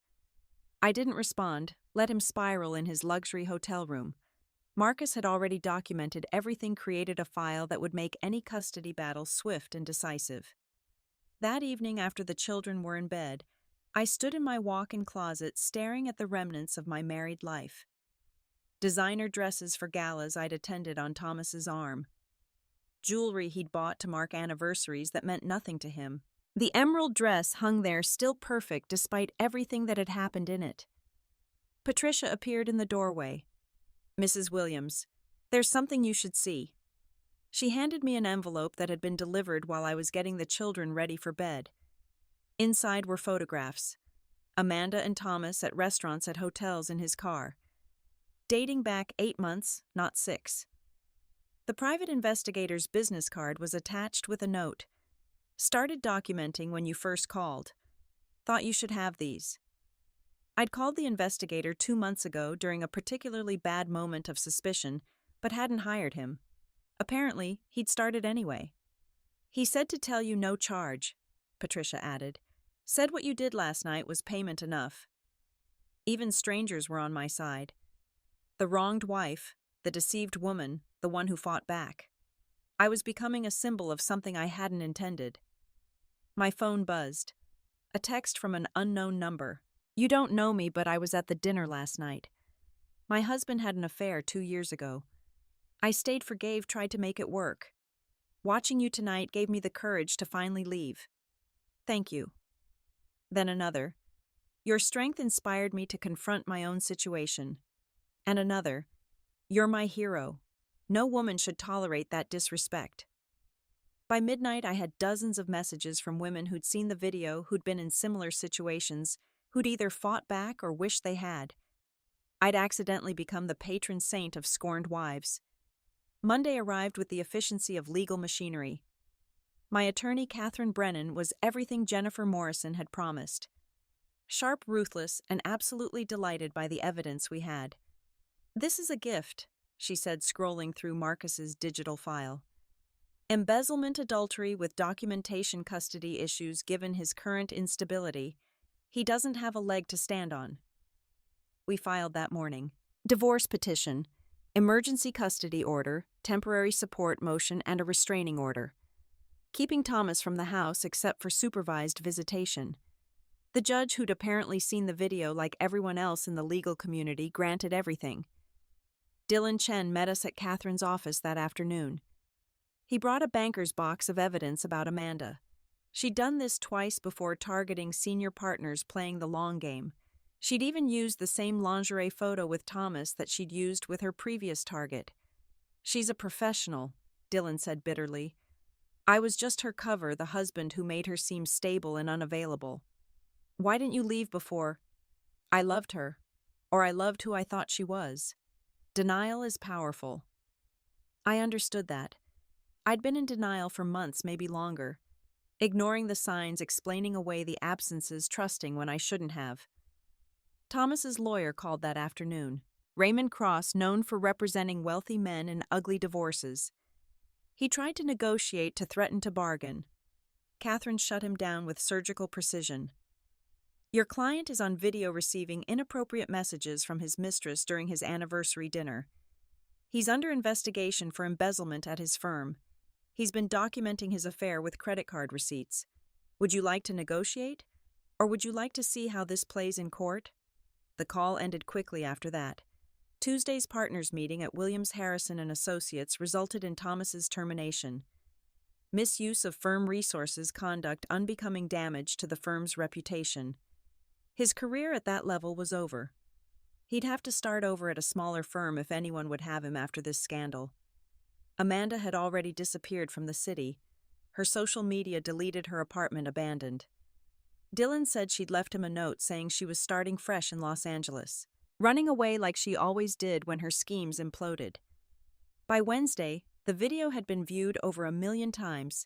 I didn't respond, let him spiral in his luxury hotel room. Marcus had already documented everything, created a file that would make any custody battle swift and decisive. That evening, after the children were in bed, I stood in my walk-in closet staring at the remnants of my married life. Designer dresses for galas I'd attended on Thomas's arm. Jewelry he'd bought to mark anniversaries that meant nothing to him. The emerald dress hung there, still perfect despite everything that had happened in it. Patricia appeared in the doorway. Mrs. Williams, there's something you should see. She handed me an envelope that had been delivered while I was getting the children ready for bed. Inside were photographs. Amanda and Thomas at restaurants, at hotels, in his car. Dating back 8 months, not 6. The private investigator's business card was attached with a note. Started documenting when you first called. Thought you should have these. I'd called the investigator 2 months ago during a particularly bad moment of suspicion, but hadn't hired him. Apparently, he'd started anyway. He said to tell you no charge, Patricia added. Said what you did last night was payment enough. Even strangers were on my side. The wronged wife, the deceived woman, the one who fought back. I was becoming a symbol of something I hadn't intended. My phone buzzed. A text from an unknown number. You don't know me, but I was at the dinner last night. My husband had an affair 2 years ago. I stayed, forgave, tried to make it work. Watching you tonight gave me the courage to finally leave. Thank you. Then another. Your strength inspired me to confront my own situation. And another. You're my hero. No woman should tolerate that disrespect. By midnight, I had dozens of messages from women who'd seen the video, who'd been in similar situations, who'd either fought back or wished they had. I'd accidentally become the patron saint of scorned wives. Monday arrived with the efficiency of legal machinery. My attorney, Catherine Brennan, was everything Jennifer Morrison had promised. Sharp, ruthless, and absolutely delighted by the evidence we had. This is a gift, she said, scrolling through Marcus's digital file. Embezzlement, adultery with documentation, custody issues. Given his current instability, he doesn't have a leg to stand on. We filed that morning. Divorce petition, emergency custody order, temporary support motion, and a restraining order. Keeping Thomas from the house except for supervised visitation. The judge, who'd apparently seen the video like everyone else in the legal community, granted everything. Dylan Chen met us at Catherine's office that afternoon. He brought a banker's box of evidence about Amanda. She'd done this twice before, targeting senior partners, playing the long game. She'd even used the same lingerie photo with Thomas that she'd used with her previous target. She's a professional, Dylan said bitterly. I was just her cover, the husband who made her seem stable and unavailable. Why didn't you leave before? I loved her, or I loved who I thought she was. Denial is powerful. I understood that. I'd been in denial for months, maybe longer, ignoring the signs, explaining away the absences, trusting when I shouldn't have. Thomas's lawyer called that afternoon. Raymond Cross, known for representing wealthy men in ugly divorces. He tried to negotiate, to threaten to bargain. Catherine shut him down with surgical precision. Your client is on video receiving inappropriate messages from his mistress during his anniversary dinner. He's under investigation for embezzlement at his firm. He's been documenting his affair with credit card receipts. Would you like to negotiate? Or would you like to see how this plays in court? The call ended quickly after that. Tuesday's partners meeting at Williams Harrison and Associates resulted in Thomas's termination. Misuse of firm resources, conduct unbecoming damage to the firm's reputation. His career at that level was over. He'd have to start over at a smaller firm if anyone would have him after this scandal. Amanda had already disappeared from the city. Her social media deleted, her apartment abandoned. Dylan said she'd left him a note saying she was starting fresh in Los Angeles, running away like she always did when her schemes imploded. By Wednesday, the video had been viewed over 1 million times.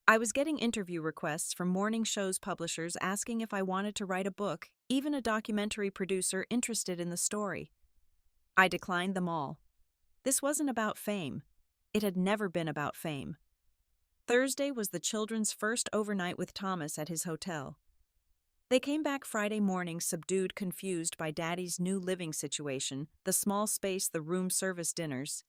I was getting interview requests from morning show's publishers asking if I wanted to write a book, even a documentary producer interested in the story. I declined them all. This wasn't about fame. It had never been about fame. Thursday was the children's first overnight with Thomas at his hotel. They came back Friday morning subdued, confused by Daddy's new living situation, the small space, the room service dinners.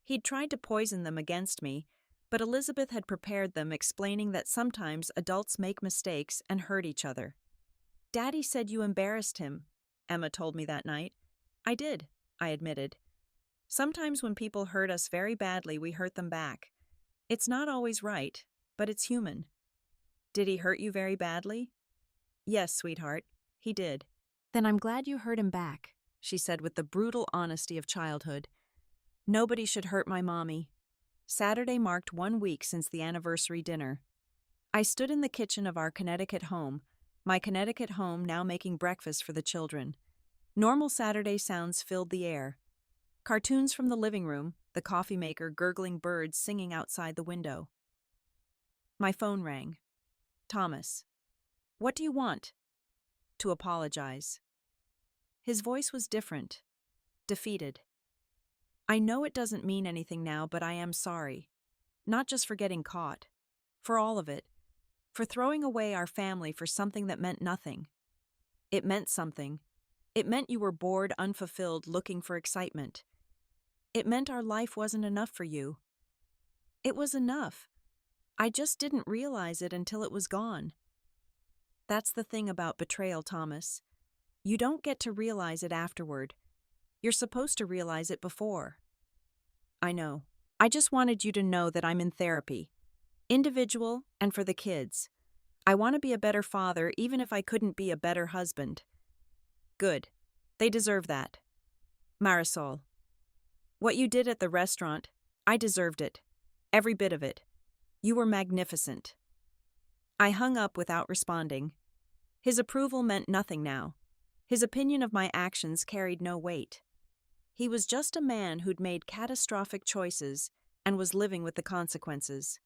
He'd tried to poison them against me, but Elizabeth had prepared them, explaining that sometimes adults make mistakes and hurt each other. Daddy said you embarrassed him, Emma told me that night. I did, I admitted. Sometimes when people hurt us very badly, we hurt them back. It's not always right, but it's human. Did he hurt you very badly? Yes, sweetheart, he did. Then I'm glad you hurt him back, she said with the brutal honesty of childhood. Nobody should hurt my mommy. Saturday marked 1 week since the anniversary dinner. I stood in the kitchen of our Connecticut home, my Connecticut home now making breakfast for the children. Normal Saturday sounds filled the air. Cartoons from the living room, the coffee maker, gurgling birds singing outside the window. My phone rang. Thomas. What do you want? To apologize. His voice was different, defeated. I know it doesn't mean anything now, but I am sorry. Not just for getting caught. For all of it. For throwing away our family for something that meant nothing. It meant something. It meant you were bored, unfulfilled, looking for excitement. It meant our life wasn't enough for you. It was enough. I just didn't realize it until it was gone. That's the thing about betrayal, Thomas. You don't get to realize it afterward. You're supposed to realize it before. I know. I just wanted you to know that I'm in therapy. Individual and for the kids. I want to be a better father even if I couldn't be a better husband. Good. They deserve that. Marisol. What you did at the restaurant, I deserved it. Every bit of it. You were magnificent. I hung up without responding. His approval meant nothing now. His opinion of my actions carried no weight. He was just a man who'd made catastrophic choices and was living with the consequences.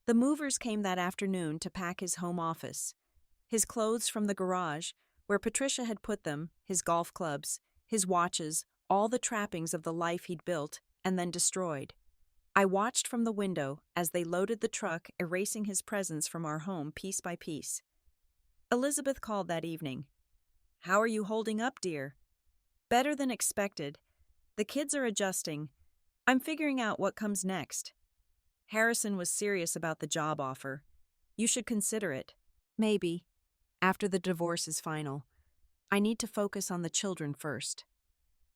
The movers came that afternoon to pack his home office. His clothes from the garage, where Patricia had put them, his golf clubs, his watches, all the trappings of the life he'd built and then destroyed. I watched from the window as they loaded the truck, erasing his presence from our home piece by piece. Elizabeth called that evening. How are you holding up, dear? Better than expected. The kids are adjusting. I'm figuring out what comes next. Harrison was serious about the job offer. You should consider it. Maybe. After the divorce is final. I need to focus on the children first.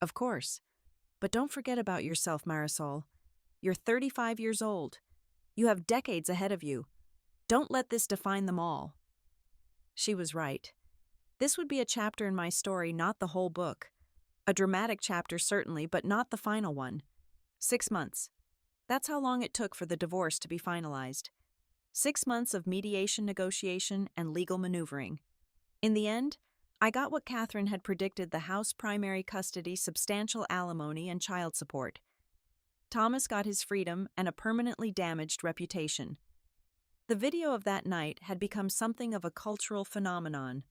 Of course. But don't forget about yourself, Marisol. You're 35 years old. You have decades ahead of you. Don't let this define them all. She was right. This would be a chapter in my story, not the whole book. A dramatic chapter, certainly, but not the final one. 6 months. That's how long it took for the divorce to be finalized. 6 months of mediation, negotiation, and legal maneuvering. In the end, I got what Catherine had predicted: the house, primary custody, substantial alimony, and child support. Thomas got his freedom and a permanently damaged reputation. The video of that night had become something of a cultural phenomenon.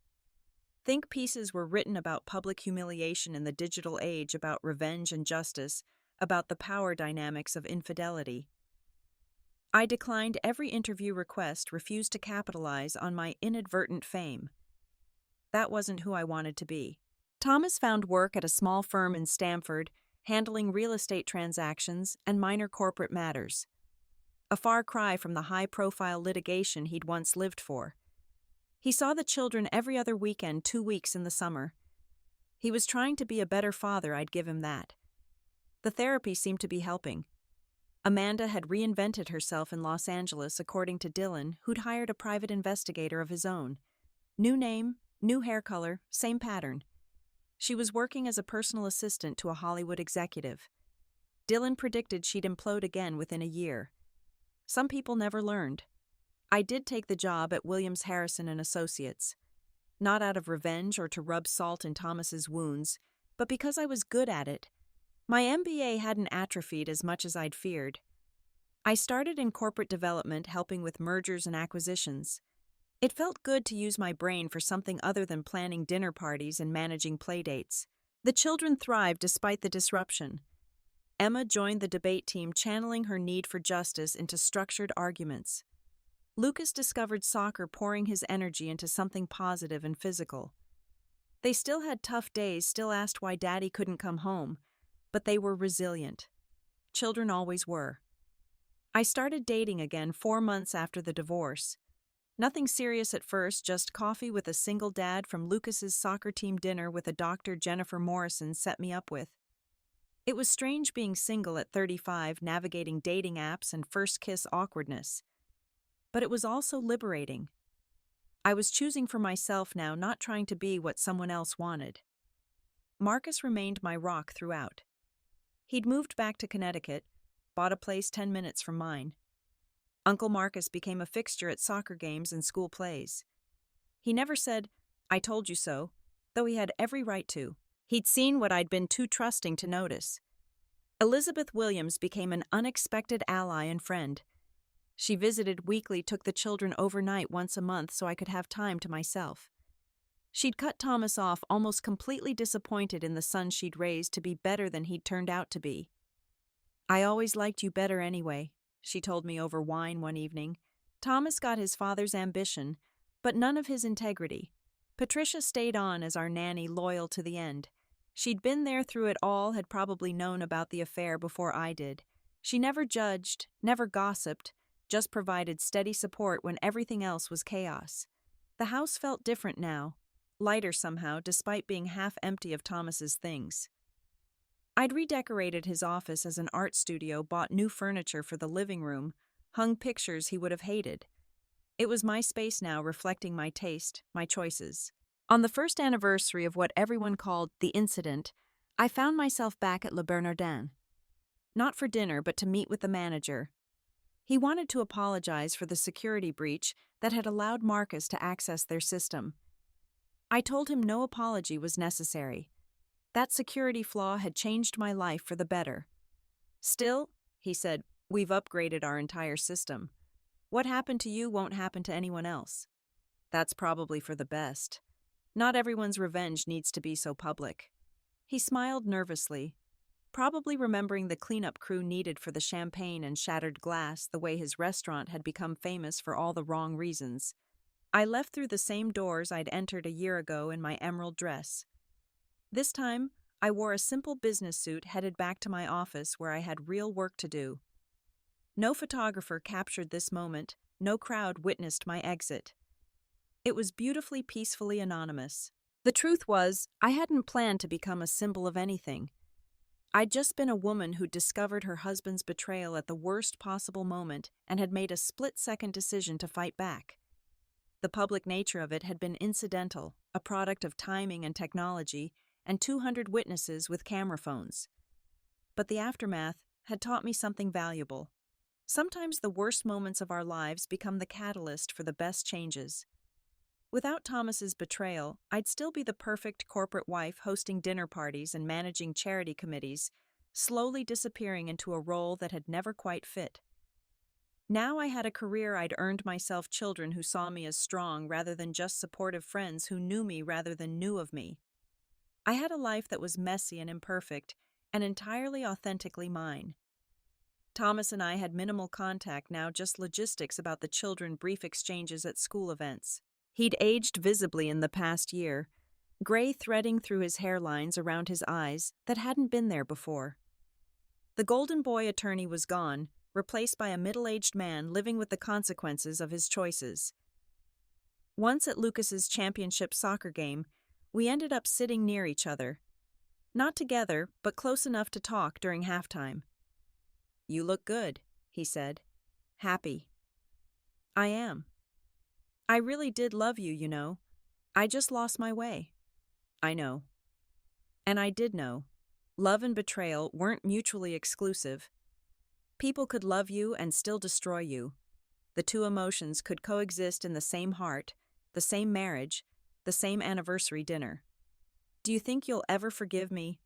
Think pieces were written about public humiliation in the digital age, about revenge and justice, about the power dynamics of infidelity. I declined every interview request, refused to capitalize on my inadvertent fame. That wasn't who I wanted to be. Thomas found work at a small firm in Stamford, handling real estate transactions and minor corporate matters. A far cry from the high-profile litigation he'd once lived for. He saw the children every other weekend, 2 weeks in the summer. He was trying to be a better father, I'd give him that. The therapy seemed to be helping. Amanda had reinvented herself in Los Angeles, according to Dylan, who'd hired a private investigator of his own. New name, new hair color, same pattern. She was working as a personal assistant to a Hollywood executive. Dylan predicted she'd implode again within a year. Some people never learned. I did take the job at Williams Harrison and Associates. Not out of revenge or to rub salt in Thomas's wounds, but because I was good at it. My MBA hadn't atrophied as much as I'd feared. I started in corporate development, helping with mergers and acquisitions. It felt good to use my brain for something other than planning dinner parties and managing playdates. The children thrived despite the disruption. Emma joined the debate team, channeling her need for justice into structured arguments. Lucas discovered soccer, pouring his energy into something positive and physical. They still had tough days, still asked why Daddy couldn't come home, but they were resilient. Children always were. I started dating again 4 months after the divorce. Nothing serious at first, just coffee with a single dad from Lucas's soccer team dinner with a doctor Jennifer Morrison set me up with. It was strange being single at 35, navigating dating apps and first kiss awkwardness. But it was also liberating. I was choosing for myself now, not trying to be what someone else wanted. Marcus remained my rock throughout. He'd moved back to Connecticut, bought a place 10 minutes from mine. Uncle Marcus became a fixture at soccer games and school plays. He never said, "I told you so," though he had every right to. He'd seen what I'd been too trusting to notice. Elizabeth Williams became an unexpected ally and friend. She visited weekly, took the children overnight once a month so I could have time to myself. She'd cut Thomas off, almost completely disappointed in the son she'd raised to be better than he'd turned out to be. "I always liked you better anyway," she told me over wine one evening. Thomas got his father's ambition, but none of his integrity. Patricia stayed on as our nanny, loyal to the end. She'd been there through it all, had probably known about the affair before I did. She never judged, never gossiped, just provided steady support when everything else was chaos. The house felt different now, lighter somehow, despite being half empty of Thomas's things. I'd redecorated his office as an art studio, bought new furniture for the living room, hung pictures he would have hated. It was my space now, reflecting my taste, my choices. On the first anniversary of what everyone called the incident, I found myself back at Le Bernardin. Not for dinner, but to meet with the manager. He wanted to apologize for the security breach that had allowed Marcus to access their system. I told him no apology was necessary. That security flaw had changed my life for the better. "Still," he said, "we've upgraded our entire system. What happened to you won't happen to anyone else." That's probably for the best. Not everyone's revenge needs to be so public. He smiled nervously, probably remembering the cleanup crew needed for the champagne and shattered glass, the way his restaurant had become famous for all the wrong reasons. I left through the same doors I'd entered a year ago in my emerald dress. This time, I wore a simple business suit, headed back to my office where I had real work to do. No photographer captured this moment, no crowd witnessed my exit. It was beautifully, peacefully anonymous. The truth was, I hadn't planned to become a symbol of anything. I'd just been a woman who discovered her husband's betrayal at the worst possible moment and had made a split-second decision to fight back. The public nature of it had been incidental, a product of timing and technology, and 200 witnesses with camera phones. But the aftermath had taught me something valuable. Sometimes the worst moments of our lives become the catalyst for the best changes. Without Thomas's betrayal, I'd still be the perfect corporate wife, hosting dinner parties and managing charity committees, slowly disappearing into a role that had never quite fit. Now I had a career I'd earned myself, children who saw me as strong rather than just supportive friends who knew me rather than knew of me. I had a life that was messy and imperfect, and entirely authentically mine. Thomas and I had minimal contact now, just logistics about the children, brief exchanges at school events. He'd aged visibly in the past year, gray threading through his hairlines around his eyes that hadn't been there before. The golden boy attorney was gone, replaced by a middle-aged man living with the consequences of his choices. Once at Lucas's championship soccer game, we ended up sitting near each other. Not together, but close enough to talk during halftime. "You look good," he said. "Happy." "I am. I really did love you, you know. I just lost my way." "I know." And I did know. Love and betrayal weren't mutually exclusive. People could love you and still destroy you. The two emotions could coexist in the same heart, the same marriage, the same anniversary dinner. "Do you think you'll ever forgive me?"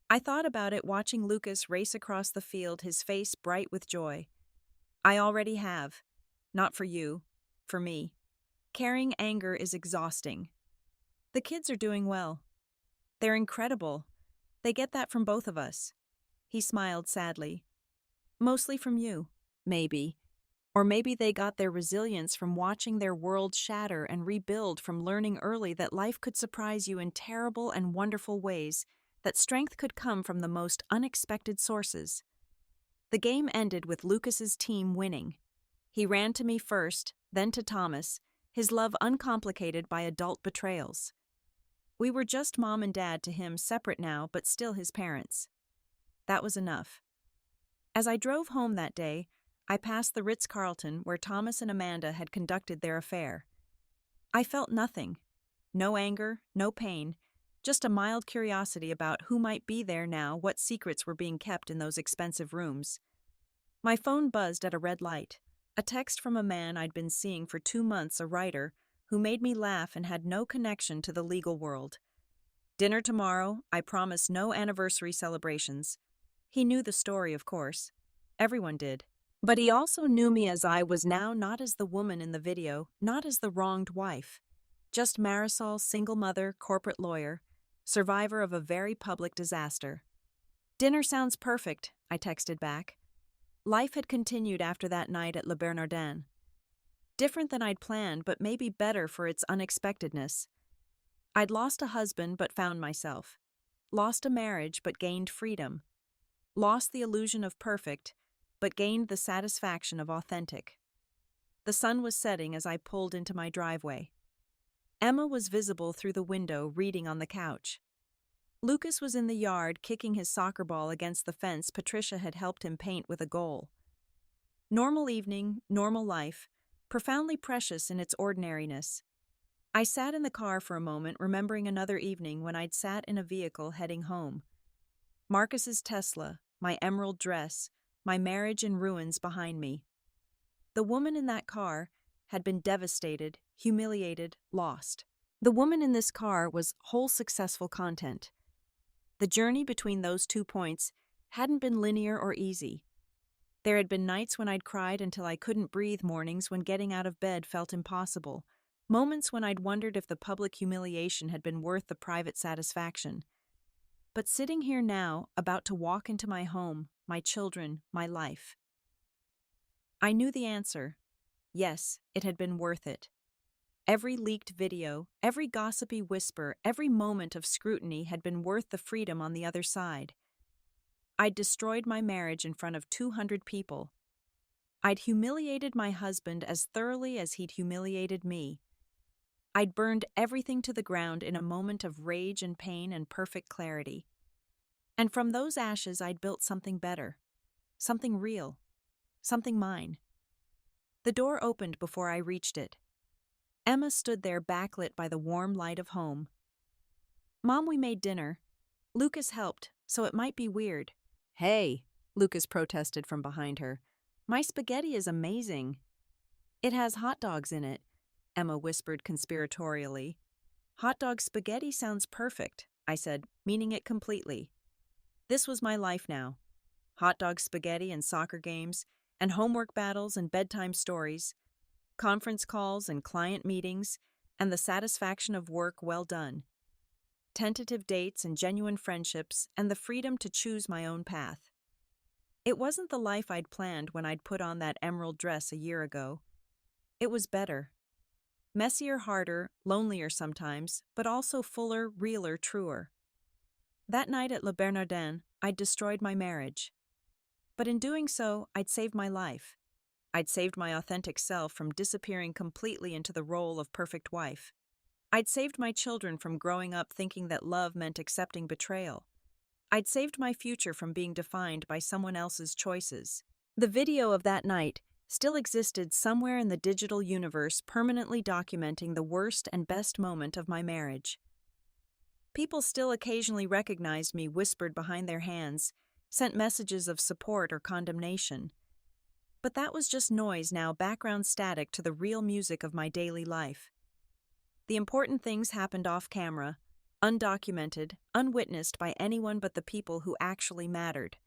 I thought about it watching Lucas race across the field, his face bright with joy. "I already have. Not for you. For me. Carrying anger is exhausting. The kids are doing well. They're incredible. They get that from both of us." He smiled sadly. "Mostly from you, maybe. Or maybe they got their resilience from watching their world shatter and rebuild, from learning early that life could surprise you in terrible and wonderful ways, that strength could come from the most unexpected sources." The game ended with Lucas's team winning. He ran to me first, then to Thomas, his love uncomplicated by adult betrayals. We were just mom and dad to him, separate now, but still his parents. That was enough. As I drove home that day, I passed the Ritz-Carlton where Thomas and Amanda had conducted their affair. I felt nothing. No anger, no pain, just a mild curiosity about who might be there now, what secrets were being kept in those expensive rooms. My phone buzzed at a red light, a text from a man I'd been seeing for 2 months, a writer who made me laugh and had no connection to the legal world. "Dinner tomorrow, I promise no anniversary celebrations." He knew the story, of course. Everyone did. But he also knew me as I was now, not as the woman in the video, not as the wronged wife. Just Marisol, single mother, corporate lawyer, survivor of a very public disaster. "Dinner sounds perfect," I texted back. Life had continued after that night at Le Bernardin. Different than I'd planned, but maybe better for its unexpectedness. I'd lost a husband but found myself. Lost a marriage but gained freedom. Lost the illusion of perfect, but gained the satisfaction of authentic. The sun was setting as I pulled into my driveway. Emma was visible through the window, reading on the couch. Lucas was in the yard, kicking his soccer ball against the fence Patricia had helped him paint with a goal. Normal evening, normal life, profoundly precious in its ordinariness. I sat in the car for a moment, remembering another evening when I'd sat in a vehicle heading home. Marcus's Tesla, my emerald dress, my marriage in ruins behind me. The woman in that car had been devastated, humiliated, lost. The woman in this car was whole, successful content. The journey between those 2 points hadn't been linear or easy. There had been nights when I'd cried until I couldn't breathe, mornings when getting out of bed felt impossible, moments when I'd wondered if the public humiliation had been worth the private satisfaction. But sitting here now, about to walk into my home, my children, my life, I knew the answer. Yes, it had been worth it. Every leaked video, every gossipy whisper, every moment of scrutiny had been worth the freedom on the other side. I'd destroyed my marriage in front of 200 people. I'd humiliated my husband as thoroughly as he'd humiliated me. I'd burned everything to the ground in a moment of rage and pain and perfect clarity. And from those ashes I'd built something better, something real, something mine. The door opened before I reached it. Emma stood there, backlit by the warm light of home. "Mom, we made dinner. Lucas helped, so it might be weird." "Hey," Lucas protested from behind her. "My spaghetti is amazing." "It has hot dogs in it," Emma whispered conspiratorially. "Hot dog spaghetti sounds perfect," I said, meaning it completely. This was my life now. Hot dog spaghetti and soccer games, and homework battles and bedtime stories, conference calls and client meetings, and the satisfaction of work well done. Tentative dates and genuine friendships, and the freedom to choose my own path. It wasn't the life I'd planned when I'd put on that emerald dress a year ago. It was better. Messier, harder, lonelier sometimes, but also fuller, realer, truer. That night at Le Bernardin, I'd destroyed my marriage. But in doing so, I'd saved my life. I'd saved my authentic self from disappearing completely into the role of perfect wife. I'd saved my children from growing up thinking that love meant accepting betrayal. I'd saved my future from being defined by someone else's choices. The video of that night still existed somewhere in the digital universe, permanently documenting the worst and best moment of my marriage. People still occasionally recognized me, whispered behind their hands, sent messages of support or condemnation. But that was just noise now, background static to the real music of my daily life. The important things happened off camera, undocumented, unwitnessed by anyone but the people who actually mattered.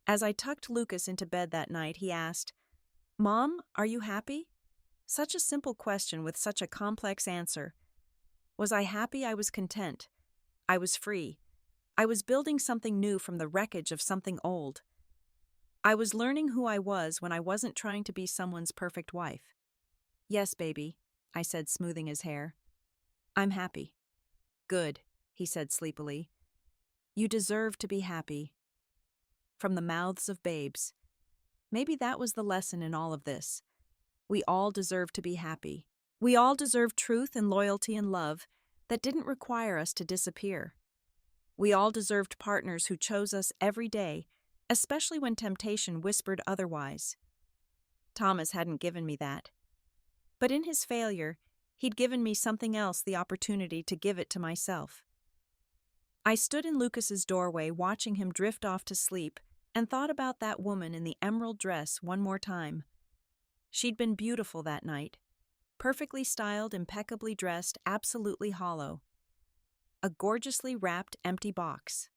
As I tucked Lucas into bed that night, he asked, "Mom, are you happy?" Such a simple question with such a complex answer. Was I happy? I was content. I was free. I was building something new from the wreckage of something old. I was learning who I was when I wasn't trying to be someone's perfect wife. "Yes, baby," I said, smoothing his hair. "I'm happy." "Good," he said sleepily. "You deserve to be happy." From the mouths of babes. Maybe that was the lesson in all of this. We all deserve to be happy. We all deserve truth and loyalty and love that didn't require us to disappear. We all deserved partners who chose us every day, especially when temptation whispered otherwise. Thomas hadn't given me that. But in his failure, he'd given me something else, the opportunity to give it to myself. I stood in Lucas's doorway watching him drift off to sleep and thought about that woman in the emerald dress one more time. She'd been beautiful that night. Perfectly styled, impeccably dressed, absolutely hollow. A gorgeously wrapped empty box.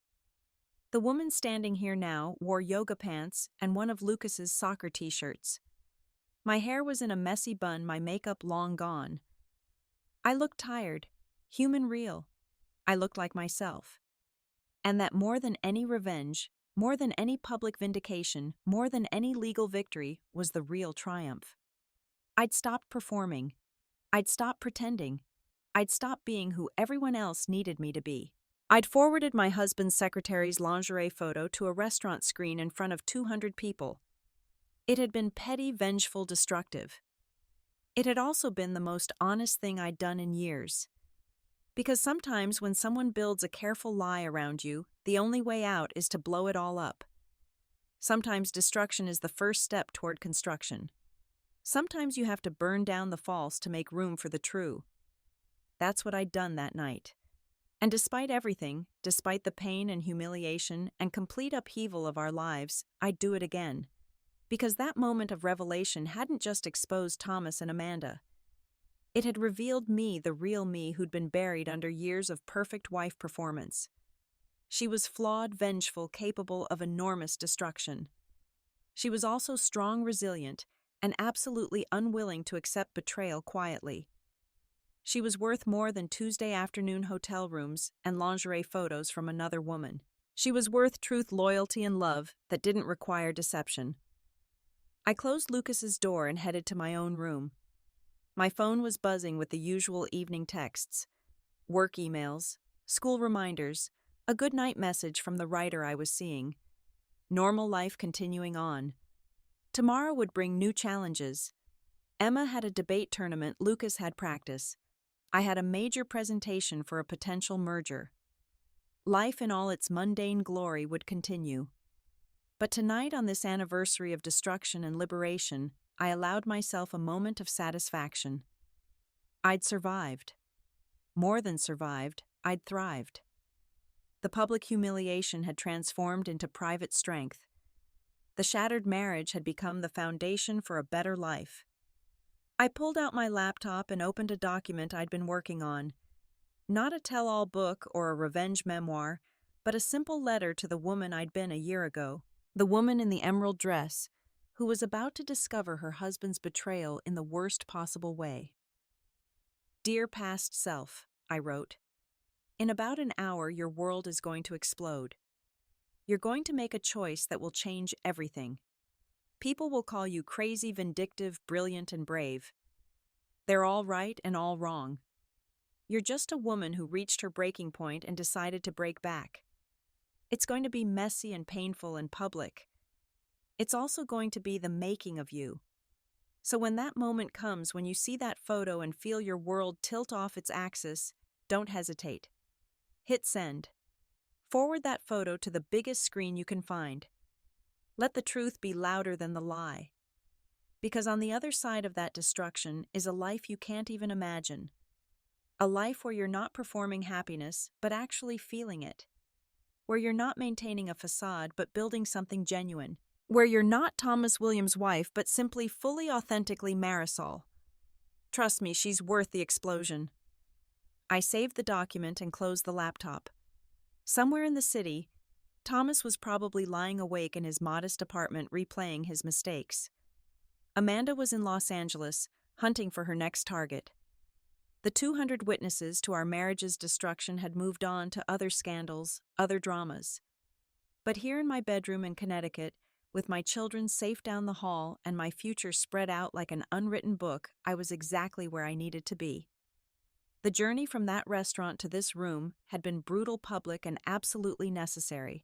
The woman standing here now wore yoga pants and one of Lucas's soccer t-shirts. My hair was in a messy bun, my makeup long gone. I looked tired, human, real. I looked like myself. And that more than any revenge, more than any public vindication, more than any legal victory, was the real triumph. I'd stopped performing. I'd stopped pretending. I'd stopped being who everyone else needed me to be. I'd forwarded my husband's secretary's lingerie photo to a restaurant screen in front of 200 people. It had been petty, vengeful, destructive. It had also been the most honest thing I'd done in years. Because sometimes when someone builds a careful lie around you, the only way out is to blow it all up. Sometimes destruction is the first step toward construction. Sometimes you have to burn down the false to make room for the true. That's what I'd done that night. And despite everything, despite the pain and humiliation and complete upheaval of our lives, I'd do it again. Because that moment of revelation hadn't just exposed Thomas and Amanda. It had revealed me, the real me who'd been buried under years of perfect wife performance. She was flawed, vengeful, capable of enormous destruction. She was also strong, resilient, and absolutely unwilling to accept betrayal quietly. She was worth more than Tuesday afternoon hotel rooms and lingerie photos from another woman. She was worth truth, loyalty, and love that didn't require deception. I closed Lucas's door and headed to my own room. My phone was buzzing with the usual evening texts, work emails, school reminders, a goodnight message from the writer I was seeing. Normal life continuing on. Tomorrow would bring new challenges. Emma had a debate tournament, Lucas had practice. I had a major presentation for a potential merger. Life in all its mundane glory would continue. But tonight, on this anniversary of destruction and liberation, I allowed myself a moment of satisfaction. I'd survived. More than survived, I'd thrived. The public humiliation had transformed into private strength. The shattered marriage had become the foundation for a better life. I pulled out my laptop and opened a document I'd been working on. Not a tell-all book or a revenge memoir, but a simple letter to the woman I'd been a year ago, the woman in the emerald dress, who was about to discover her husband's betrayal in the worst possible way. Dear past self, I wrote, in about an hour your world is going to explode. You're going to make a choice that will change everything. People will call you crazy, vindictive, brilliant, and brave. They're all right and all wrong. You're just a woman who reached her breaking point and decided to break back. It's going to be messy and painful and public. It's also going to be the making of you. So when that moment comes, when you see that photo and feel your world tilt off its axis, don't hesitate. Hit send. Forward that photo to the biggest screen you can find. Let the truth be louder than the lie. Because on the other side of that destruction is a life you can't even imagine. A life where you're not performing happiness, but actually feeling it. Where you're not maintaining a facade, but building something genuine. Where you're not Thomas Williams' wife, but simply fully authentically Marisol. Trust me, she's worth the explosion. I saved the document and closed the laptop. Somewhere in the city, Thomas was probably lying awake in his modest apartment replaying his mistakes. Amanda was in Los Angeles, hunting for her next target. The 200 witnesses to our marriage's destruction had moved on to other scandals, other dramas. But here in my bedroom in Connecticut, with my children safe down the hall and my future spread out like an unwritten book, I was exactly where I needed to be. The journey from that restaurant to this room had been brutal, public, and absolutely necessary.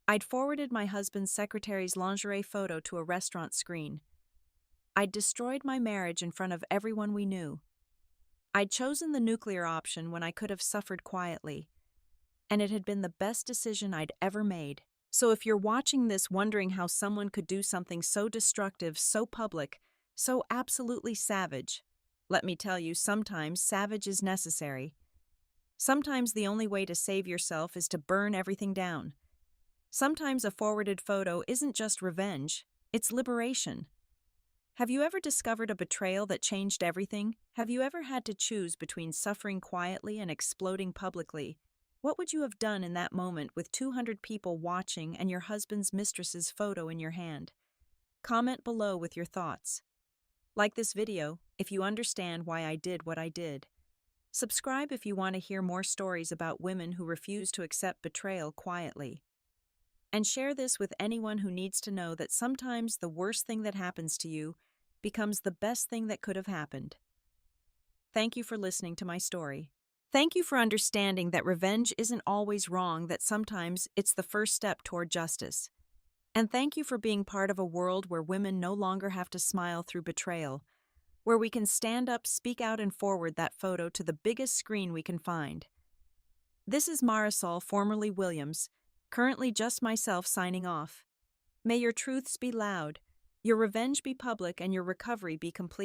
I'd forwarded my husband's secretary's lingerie photo to a restaurant screen. I'd destroyed my marriage in front of everyone we knew. I'd chosen the nuclear option when I could have suffered quietly, and it had been the best decision I'd ever made. So if you're watching this wondering how someone could do something so destructive, so public, so absolutely savage, let me tell you, sometimes savage is necessary. Sometimes the only way to save yourself is to burn everything down. Sometimes a forwarded photo isn't just revenge, it's liberation. Have you ever discovered a betrayal that changed everything? Have you ever had to choose between suffering quietly and exploding publicly? What would you have done in that moment with 200 people watching and your husband's mistress's photo in your hand? Comment below with your thoughts. Like this video if you understand why I did what I did. Subscribe if you want to hear more stories about women who refuse to accept betrayal quietly. And share this with anyone who needs to know that sometimes the worst thing that happens to you becomes the best thing that could have happened. Thank you for listening to my story. Thank you for understanding that revenge isn't always wrong, that sometimes it's the first step toward justice. And thank you for being part of a world where women no longer have to smile through betrayal, where we can stand up, speak out, and forward that photo to the biggest screen we can find. This is Marisol, formerly Williams, currently just myself, signing off. May your truths be loud, your revenge be public, and your recovery be complete.